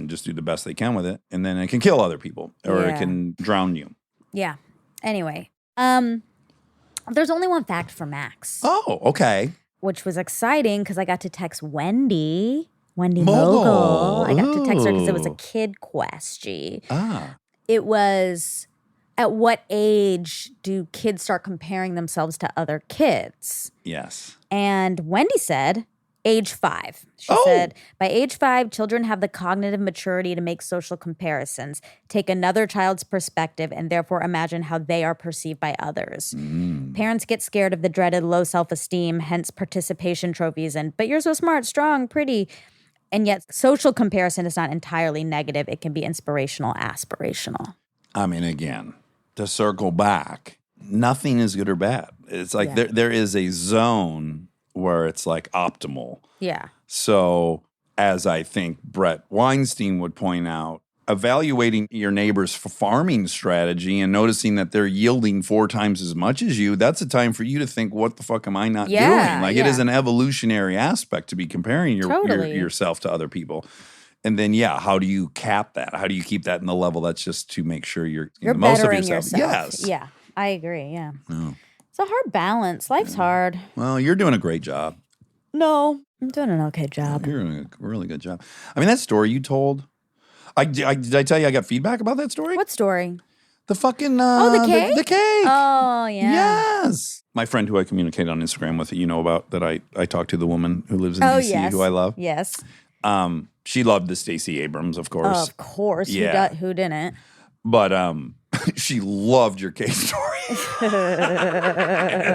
A: just do the best they can with it, and then it can kill other people or it
E: Yeah.
A: can drown you.
E: Yeah. Anyway, there's only one fact for Max,
A: Oh, okay.
E: which was exciting because I got to text Wendy
A: Mogul.
E: Mogul. I got to text her because it was a
A: Ooh.
E: kid question.
A: Ah,
E: It was, at what age do kids start comparing themselves to other kids?
A: yes.
E: And Wendy said, age 5. She
A: Oh.
E: said, by age 5, children have the cognitive maturity to make social comparisons, take another child's perspective, and therefore imagine how they are perceived by others. Parents get scared of the dreaded low self-esteem, hence participation trophies and, but you're so smart, strong, pretty. And yet social comparison is not entirely negative. It can be inspirational, aspirational.
A: I mean, again, to circle back, nothing is good or bad. It's like
E: Yeah.
A: there is a zone where it's like optimal.
E: Yeah.
A: So, as I think Brett Weinstein would point out, evaluating your neighbor's farming strategy and noticing that they're yielding 4 times as much as you, that's a time for you to think, what the fuck am I not
E: Yeah,
A: doing? Like, it
E: yeah.
A: is an evolutionary aspect to be comparing
E: Totally.
A: yourself to other people. And then, how do you cap that? How do you keep that in the level that's just to make sure you're getting
E: You're
A: the most of
E: bettering
A: yourself?
E: yourself.
A: Yes.
E: Yeah, I agree. Yeah.
A: Oh.
E: It's a hard balance. Life's hard.
A: Well, you're doing a great job.
E: No, I'm doing an okay job.
A: You're doing a really good job. I mean, that story you told, did I tell you I got feedback about that story?
E: What story?
A: The fucking
E: the cake?
A: The cake.
E: Oh, yeah.
A: Yes. My friend who I communicate on Instagram with, about that I talked to, the woman who lives in
E: Oh,
A: DC,
E: yes.
A: who I love.
E: Yes.
A: She loved the Stacey Abrams, of course.
B: Of course.
A: Yeah.
B: Who didn't?
A: But she loved your case story. And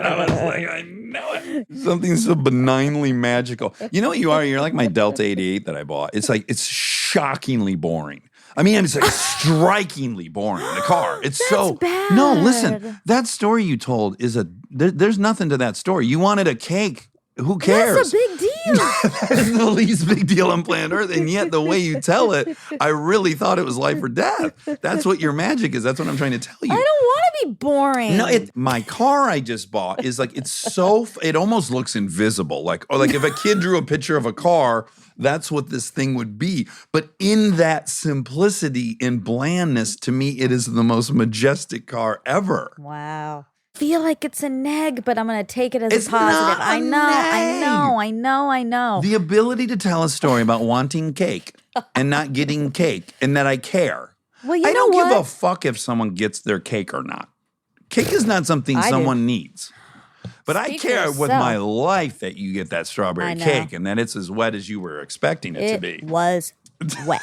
A: I was like, I know it. Something so benignly magical. You know what you are? You're like my Delta 88 that I bought. It's like, it's shockingly boring. I mean, it's like strikingly boring. The car. It's so
B: bad.
A: No, listen. That story you told is there's nothing to that story. You wanted a cake. Who cares?
B: That's a big deal.
A: That is the least big deal on planet Earth. And yet the way you tell it, I really thought it was life or death. That's what your magic is. That's what I'm trying to tell you.
B: I don't want to be boring.
A: No, my car I just bought is like, it's so, it almost looks invisible. Like if a kid drew a picture of a car, that's what this thing would be. But in that simplicity and blandness, to me, it is the most majestic car ever.
B: Wow. Feel like it's a neg, but I'm going to take it as
A: It's
B: a positive.
A: not a
B: I know.
A: The ability to tell a story about wanting cake and not getting cake and that I care.
B: Well, you
A: I
B: know
A: don't give
B: what?
A: a fuck if someone gets their cake or not. Cake is not something
B: I do.
A: someone needs. But I
B: Speak for
A: care with
B: yourself.
A: my life that you get that
B: I
A: strawberry
B: know.
A: cake and that it's as wet as you were expecting it to
B: It
A: be.
B: was wet.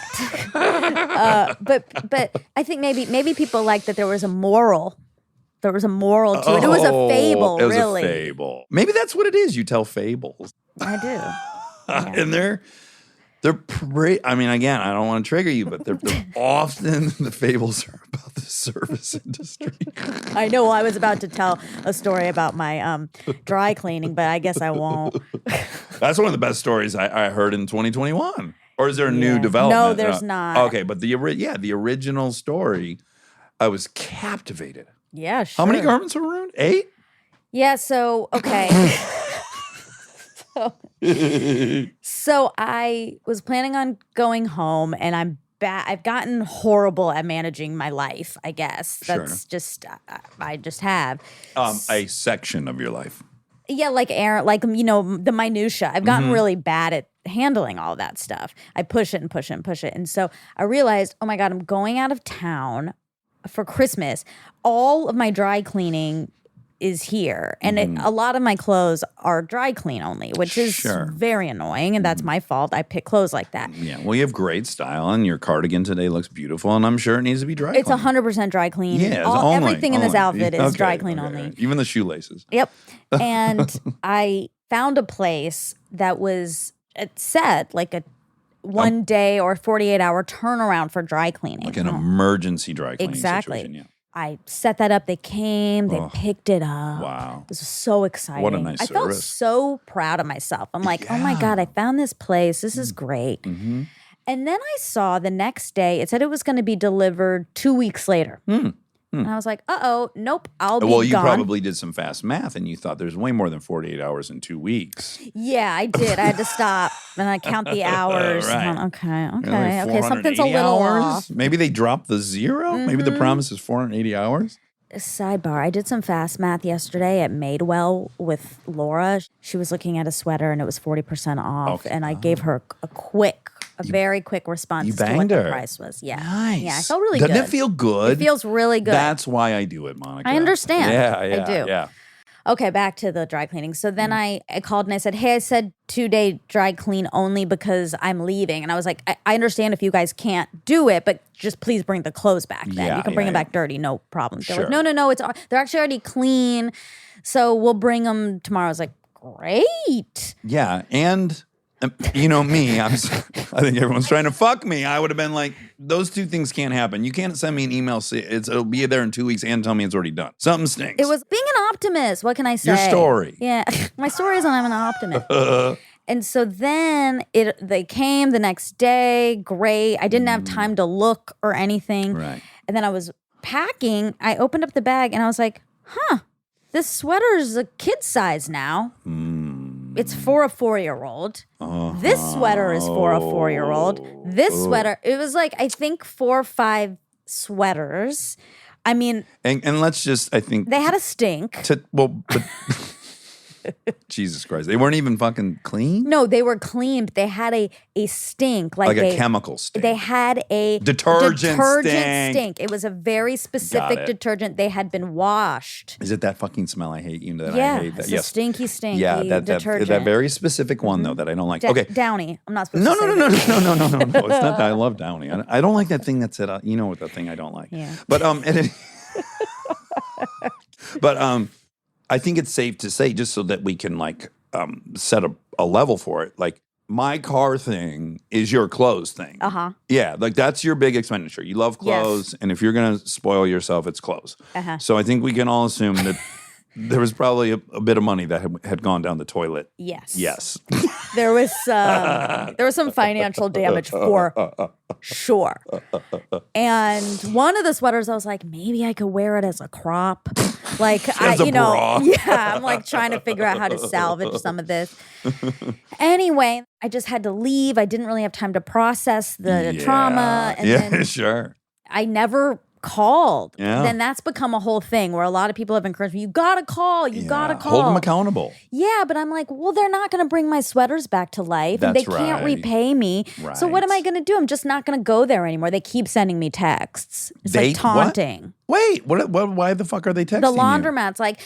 B: But I think maybe people like that there was a moral. There was a moral to it. It was a fable,
A: It was
B: really.
A: a fable. Maybe that's what it is. You tell fables.
B: I do.
A: And they're pretty, I mean, again, I don't want to trigger you, but they're often the fables are about the service industry.
B: I know I was about to tell a story about my dry cleaning, but I guess I won't.
A: That's one of the best stories I heard in 2021. Or is there a new
B: Yeah.
A: development?
B: No, there's not.
A: Okay, but the original story, I was captivated.
B: Yeah, sure.
A: How many garments were ruined? 8?
B: Yeah, so, okay. So I was planning on going home, and I've gotten horrible at managing my life, I guess. That's
A: Sure.
B: just, I just have.
A: A section of your life.
B: Yeah, like Aaron, the minutia. I've gotten really bad at handling all that stuff. I push it and push it and push it. And so I realized, oh my God, I'm going out of town for Christmas. All of my dry cleaning is here. And a lot of my clothes are dry clean only, which is
A: Sure.
B: very annoying. And that's my fault. I pick clothes like that.
A: Yeah, well, you have great style, and your cardigan today looks beautiful, and I'm sure it needs to be dry
B: It's
A: cleaned.
B: 100% dry clean.
A: Yeah, it's only,
B: everything in this
A: only.
B: outfit is
A: Okay,
B: dry clean
A: okay,
B: only.
A: okay. Even the shoelaces.
B: Yep. And I found a place that was, it said, like a 1 day or 48-hour turnaround for dry cleaning.
A: Like an emergency dry cleaning
B: Exactly.
A: situation. Yeah.
B: I set that up. They came. They picked it up.
A: Wow.
B: It was so exciting.
A: What a nice
B: I felt
A: service.
B: so proud of myself. I'm like, oh my God, I found this place. This is great.
A: Mm-hmm.
B: And then I saw the next day, it said it was going to be delivered 2 weeks later. And I was like, uh-oh, nope, I'll be
A: Well, you
B: gone.
A: probably did some fast math, and you thought there's way more than 48 hours in 2 weeks.
B: Yeah, I did. I had to stop and I count the hours.
A: Right.
B: And I'm, okay,
A: Really,
B: okay. Something's a
A: 480
B: little
A: hours?
B: off.
A: Maybe they dropped the 0? Maybe the promise is 480 hours?
B: Sidebar, I did some fast math yesterday at Madewell with Laura. She was looking at a sweater and it was 40% off.
A: Okay.
B: And I gave her a very quick response
A: you
B: as to what
A: banged
B: the
A: her.
B: price was. Yeah.
A: Nice.
B: Yeah, I felt really
A: Doesn't
B: good.
A: it feel good?
B: It feels really good.
A: That's why I do it, Monica.
B: I understand.
A: Yeah,
B: I
A: yeah,
B: do.
A: yeah.
B: Okay, back to the dry cleaning. So then I called and I said, hey, I said 2-day dry clean only because I'm leaving. And I was like, I understand if you guys can't do it, but just please bring the clothes back then.
A: Yeah,
B: You can bring
A: yeah,
B: them back dirty, no problem. They're
A: Sure.
B: like, no, they're actually already clean. So we'll bring them tomorrow. I was like, great.
A: Yeah, and you know me, I think everyone's trying to fuck me. I would have been like, those two things can't happen. You can't send me an email, it'll be there in 2 weeks, and tell me it's already done. Something stinks.
B: It was being an optimist. What can I say?
A: Your story.
B: Yeah, my story is I'm an optimist. And so then they came the next day. Great. I didn't have time to look or anything.
A: Right.
B: And then I was packing. I opened up the bag and I was like, this sweater is a kid size now. It's for a 4-year-old. This sweater is for a 4-year-old. This sweater, it was like, I think 4 or 5 sweaters. I mean,
A: And let's just, I think,
B: they had a stink.
A: but Jesus Christ. They weren't even fucking clean?
B: No, they were clean, but they had a stink.
A: Like a chemical stink.
B: They had a
A: Detergent stink.
B: It was a very specific
A: it.
B: detergent. They had been washed.
A: Is it that fucking smell I hate? You know that
B: Yeah,
A: I hate that.
B: it's a stinky
A: Yeah, that
B: detergent.
A: very specific one though that I don't like.
B: Da-
A: Okay.
B: Downy. I'm not supposed
A: No.
B: to say
A: No.
B: that.
A: It's not that I love Downy. I don't like that thing that said, you know what the thing I don't like.
B: Yeah.
A: But I think it's safe to say, just so that we can like set a level for it. Like my car thing is your clothes thing.
B: Uh-huh.
A: Yeah, like that's your big expenditure. You love clothes, and if you're gonna spoil yourself, it's clothes.
B: Uh-huh.
A: So I think we can all assume that there was probably a bit of money that had gone down the toilet.
B: Yes.
A: Yes.
B: There was some financial damage for sure. And one of the sweaters, I was like, maybe I could wear it as a crop. Like
A: As a bra.
B: yeah, I'm like trying to figure out how to salvage some of this. Anyway, I just had to leave. I didn't really have time to process the trauma. And
A: yeah,
B: then
A: sure.
B: I never called.
A: Yeah.
B: Then that's become a whole thing where a lot of people have encouraged me, you gotta call, you gotta call.
A: Hold them accountable.
B: Yeah, but I'm like, well, they're not going to bring my sweaters back to life, and they
A: That's
B: can't
A: right.
B: repay me. So what am I
A: Right.
B: going to do? I'm just not going to go there anymore. They keep sending me texts. It's
A: They-
B: like taunting.
A: Wait, what? Why the fuck are they texting
B: The
A: you?
B: laundromat's like,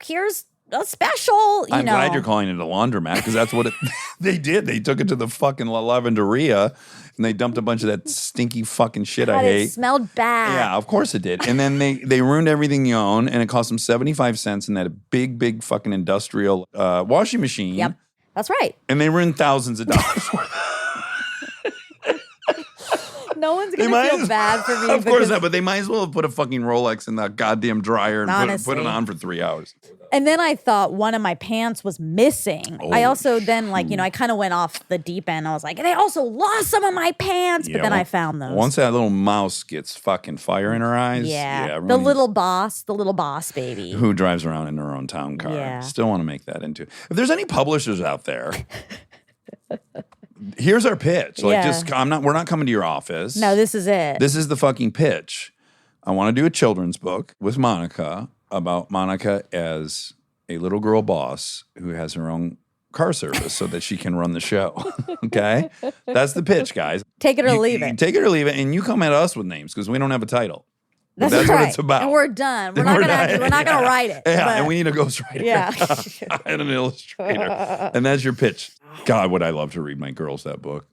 B: here's a special.
A: I'm glad you're calling it a laundromat because that's what they did. They took it to the fucking lavanderia and they dumped a bunch of that stinky fucking shit I
B: God,
A: hate.
B: it smelled bad.
A: Yeah, of course it did. And then they ruined everything you own, and it cost them 75 cents in that big fucking industrial washing machine.
B: Yep, that's right.
A: And they ruined thousands of dollars worth.
B: No one's going
A: might
B: to feel
A: as-
B: bad for me.
A: Of course
B: because-
A: not, but they might as well have put a fucking Rolex in that goddamn dryer and put
B: Honestly.
A: it on for 3 hours.
B: And then I thought one of my pants was missing. I
A: Oh,
B: also then I kind of went off the deep end. I was like, they also lost some of my pants, but then I found those.
A: Once that little mouse gets fucking fire in her eyes,
B: Yeah. The
A: everyone
B: little boss baby.
A: who drives around in her own town car.
B: Yeah.
A: Still want to make that into. If there's any publishers out there, here's our pitch. Like,
B: Yeah.
A: we're not coming to your office.
B: No, this is it.
A: This is the fucking pitch. I want to do a children's book with Monica about Monica as a little girl boss who has her own car service so that she can run the show. Okay? That's the pitch, guys.
B: Take it or
A: You-
B: leave
A: you
B: it.
A: Take it or leave it, and you come at us with names because we don't have a title.
B: That's
A: what
B: right.
A: it's about.
B: And we're done. We're
A: And
B: not
A: we're
B: gonna
A: not-
B: we're not gonna write it.
A: Yeah,
B: but-
A: and we need a ghostwriter.
B: Yeah.
A: And an illustrator. And that's your pitch. God, would I love to read my girls that book.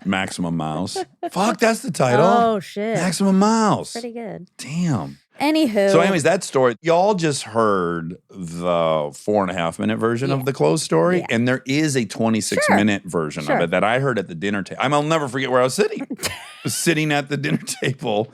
A: Maximum Mouse. Fuck, that's the title.
B: Oh shit.
A: Maximum Mouse.
B: Pretty good.
A: Damn.
B: Anywho.
A: So, anyways, that story, y'all just heard the 4.5-minute version of the closed story,
B: Yeah.
A: and there is a 26-minute version
B: Sure.
A: of it that I heard at the dinner table. I'll never forget where I was sitting. I was sitting at the dinner table,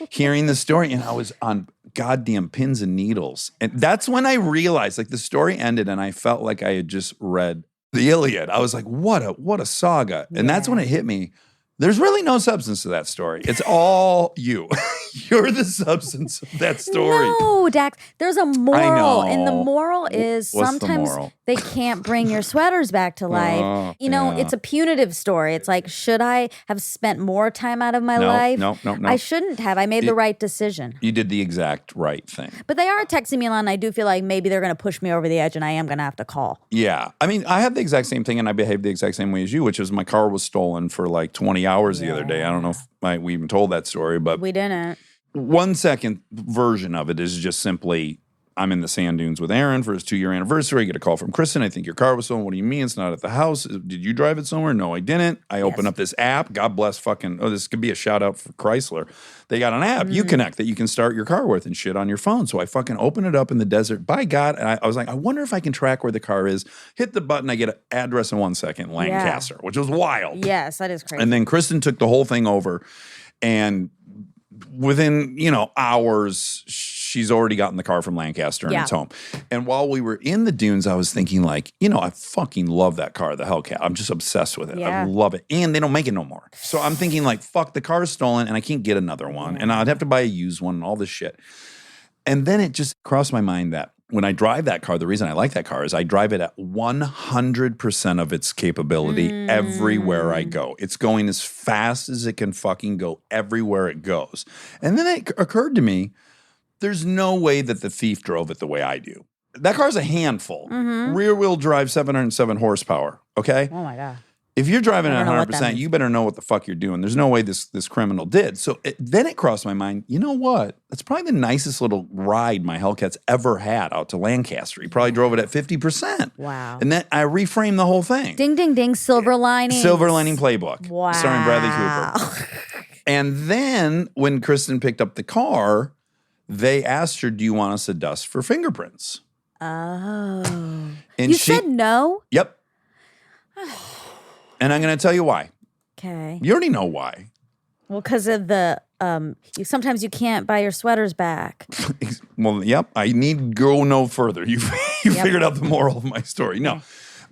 A: hearing the story, and I was on goddamn pins and needles. And that's when I realized, like, the story ended, and I felt like I had just read the Iliad. I was like, what a saga. And that's when it hit me. There's really no substance to that story. It's all you. You're the substance of that story.
B: No, Dax. There's a moral, and the
A: know.
B: moral is
A: What's the
B: sometimes
A: moral?
B: they can't bring your sweaters back to life.
A: Oh, yeah.
B: It's a punitive story. It's like, should I have spent more time out of my life?
A: No.
B: I shouldn't have. I made the right decision.
A: You did the exact right thing.
B: But they are texting me a lot, and I do feel like maybe they're going to push me over the edge, and I am going to have to call.
A: Yeah. I mean, I had the exact same thing, and I behaved the exact same way as you, which is my car was stolen for like 20 hours the other day. I don't know if we even told that story, but
B: We didn't.
A: 1 second version of it is just simply, I'm in the sand dunes with Aaron for his 2-year anniversary. I get a call from Kristen. I think your car was stolen. What do you mean it's not at the house? Did you drive it somewhere? No, I didn't. I open up this app. God bless this could be a shout out for Chrysler. They got an app, Uconnect, that you can start your car with and shit on your phone. So I fucking open it up in the desert. By God, and I was like, I wonder if I can track where the car is. Hit the button. I get an address in 1 second, Lancaster, which was wild.
B: Yes, that is crazy.
A: And then Kristen took the whole thing over, and within, hours, she's already gotten the car from Lancaster and it's home. And while we were in the dunes, I was thinking like, I fucking love that car, the Hellcat. I'm just obsessed with it.
B: Yeah.
A: I love it. And they don't make it no more. So I'm thinking like, fuck, the car's stolen and I can't get another one. And I'd have to buy a used one and all this shit. And then it just crossed my mind that when I drive that car, the reason I like that car is I drive it at 100% of its capability everywhere I go. It's going as fast as it can fucking go everywhere it goes. And then it occurred to me, there's no way that the thief drove it the way I do. that car's a handful.
B: Mhm.
A: Rear wheel drive, 707 horsepower. Okay.
B: Oh my God.
A: If you're driving
B: I
A: at
B: don't know what that
A: 100%,
B: means.
A: you better know what the fuck you're doing. There's no way this criminal did. So then it crossed my mind, you know what? That's probably the nicest little ride my Hellcat's ever had out to Lancaster. He probably drove it at 50%.
B: Wow.
A: And then I reframed the whole thing.
B: Ding, ding, ding. Silver lining.
A: Silver Lining Playbook.
B: Wow.
A: Starring Bradley Cooper. And then when Kristen picked up the car, they asked her, do you want us to dust for fingerprints?
B: Oh.
A: And
B: You said no?
A: Yep. And I'm going to tell you why.
B: Okay.
A: You already know why.
B: Well, because of the, sometimes you can't buy your sweaters back.
A: Well, yep. I need go no further. You figured out the moral of my story. No.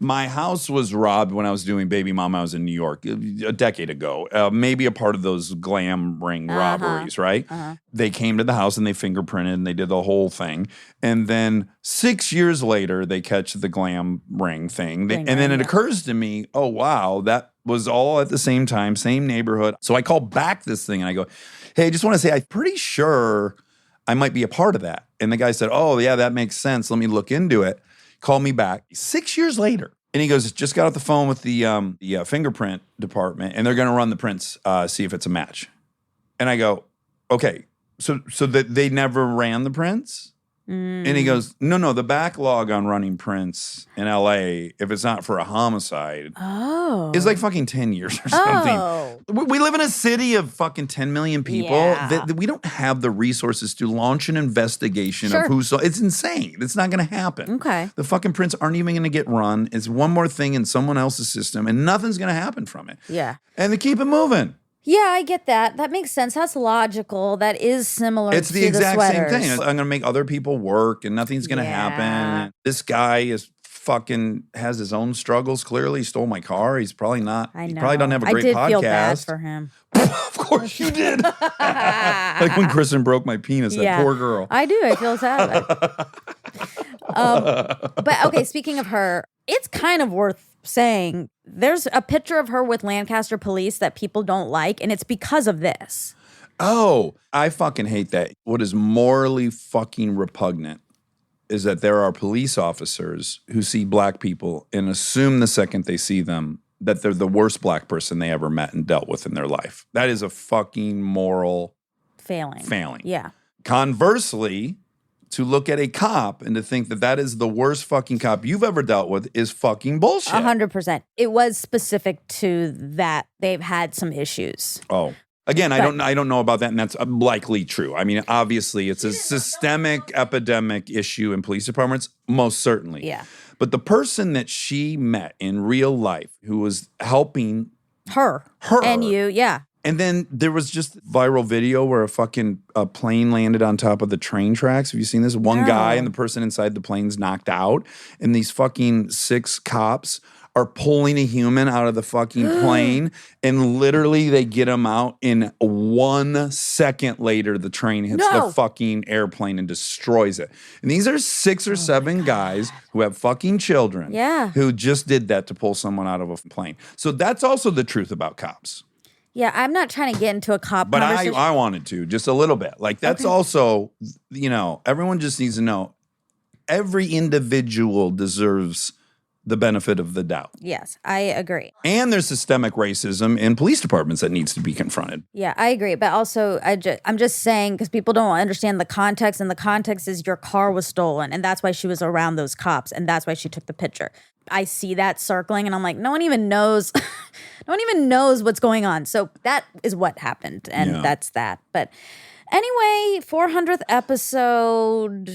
A: My house was robbed when I was doing Baby Mama. I was in New York a decade ago. Maybe a part of those glam ring robberies, right? They came to the house and they fingerprinted and they did the whole thing. And then 6 years later, they catch the glam ring thing. And then it occurs to me, oh, wow, that was all at the same time, same neighborhood. So I call back this thing and I go, hey, I just want to say, I'm pretty sure I might be a part of that. And the guy said, oh, yeah, that makes sense. Let me look into it. Call me back 6 years later. And he goes, just got off the phone with the fingerprint department, and they're going to run the prints, see if it's a match. And I go, okay, so that they never ran the prints? And he goes, no, the backlog on running prints in L.A., if it's not for a homicide, is like fucking 10 years or something.
B: Oh.
A: We live in a city of fucking 10 million people.
B: Yeah.
A: That we don't have the resources to launch an investigation
B: Sure.
A: of who's. It's insane. It's not going to happen.
B: Okay.
A: The fucking prints aren't even going to get run. It's one more thing in someone else's system, and nothing's going to happen from it.
B: Yeah.
A: And they keep it moving.
B: Yeah, I get that. That makes sense. That's logical. That is similar
A: It's
B: to
A: the exact same
B: sweaters.
A: thing. I'm going to make other people work, and nothing's going to
B: Yeah.
A: happen. This guy is fucking has his own struggles. Clearly, he stole my car. He's probably not.
B: I know.
A: He probably doesn't have a great
B: I did
A: podcast.
B: feel bad for him.
A: Of course you did. Like when Kristen broke my penis, that poor girl.
B: I do. I feel sad. But okay, speaking of her, it's kind of worth saying there's a picture of her with Lancaster police that people don't like, and it's because of this.
A: Oh, I fucking hate that. What is morally fucking repugnant is that there are police officers who see black people and assume the second they see them that they're the worst black person they ever met and dealt with in their life. That is a fucking moral failing.
B: Yeah.
A: Conversely, to look at a cop and to think that that is the worst fucking cop you've ever dealt with is fucking bullshit.
B: 100%. It was specific to that. They've had some issues.
A: Oh. Again, I don't know about that, and that's likely true. I mean, obviously, it's a systemic epidemic issue in police departments, most certainly.
B: Yeah.
A: But the person that she met in real life who was helping
B: Her. And you, yeah.
A: and then there was just viral video where a plane landed on top of the train tracks. Have you seen this? One guy and the person inside the plane's knocked out, and these fucking 6 cops are pulling a human out of the fucking plane, and literally they get him out in 1 second later the train hits the fucking airplane and destroys it. And these are 6 or 7 guys who have fucking children who just did that to pull someone out of a plane. So that's also the truth about cops.
B: Yeah, I'm not trying to get into a cop
A: But
B: conversation.
A: I wanted to, just a little bit. Like, that's also, everyone just needs to know every individual deserves the benefit of the doubt.
B: Yes, I agree.
A: And there's systemic racism in police departments that needs to be confronted.
B: Yeah, I agree. But also, I'm just saying, because people don't understand the context, and the context is your car was stolen, and that's why she was around those cops, and that's why she took the picture. I see that circling, and I'm like, no one even knows. No one even knows what's going on. So that is what happened, and that's that. But anyway, 400th episode.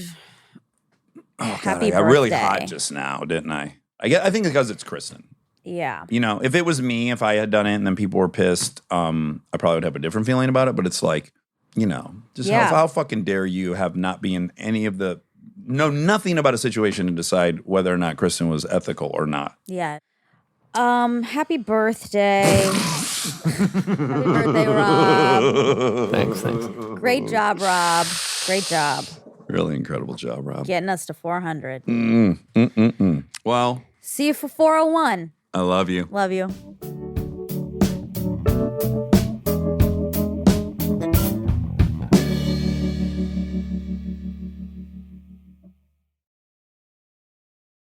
A: Oh, God,
B: Happy
A: I got really
B: birthday.
A: hot just now, didn't I? I think because it's Kristen.
B: Yeah.
A: If it was me, if I had done it and then people were pissed, I probably would have a different feeling about it. But it's like, just how fucking dare you have not been any of the, know nothing about a situation and decide whether or not Kristen was ethical or not.
B: Yeah. Happy birthday. Happy birthday, Rob.
D: Thanks.
B: Great job, Rob. Great job.
A: Really incredible job, Rob.
B: Getting us to 400.
A: Well,
B: See you for 401.
A: I love you.
B: Love you.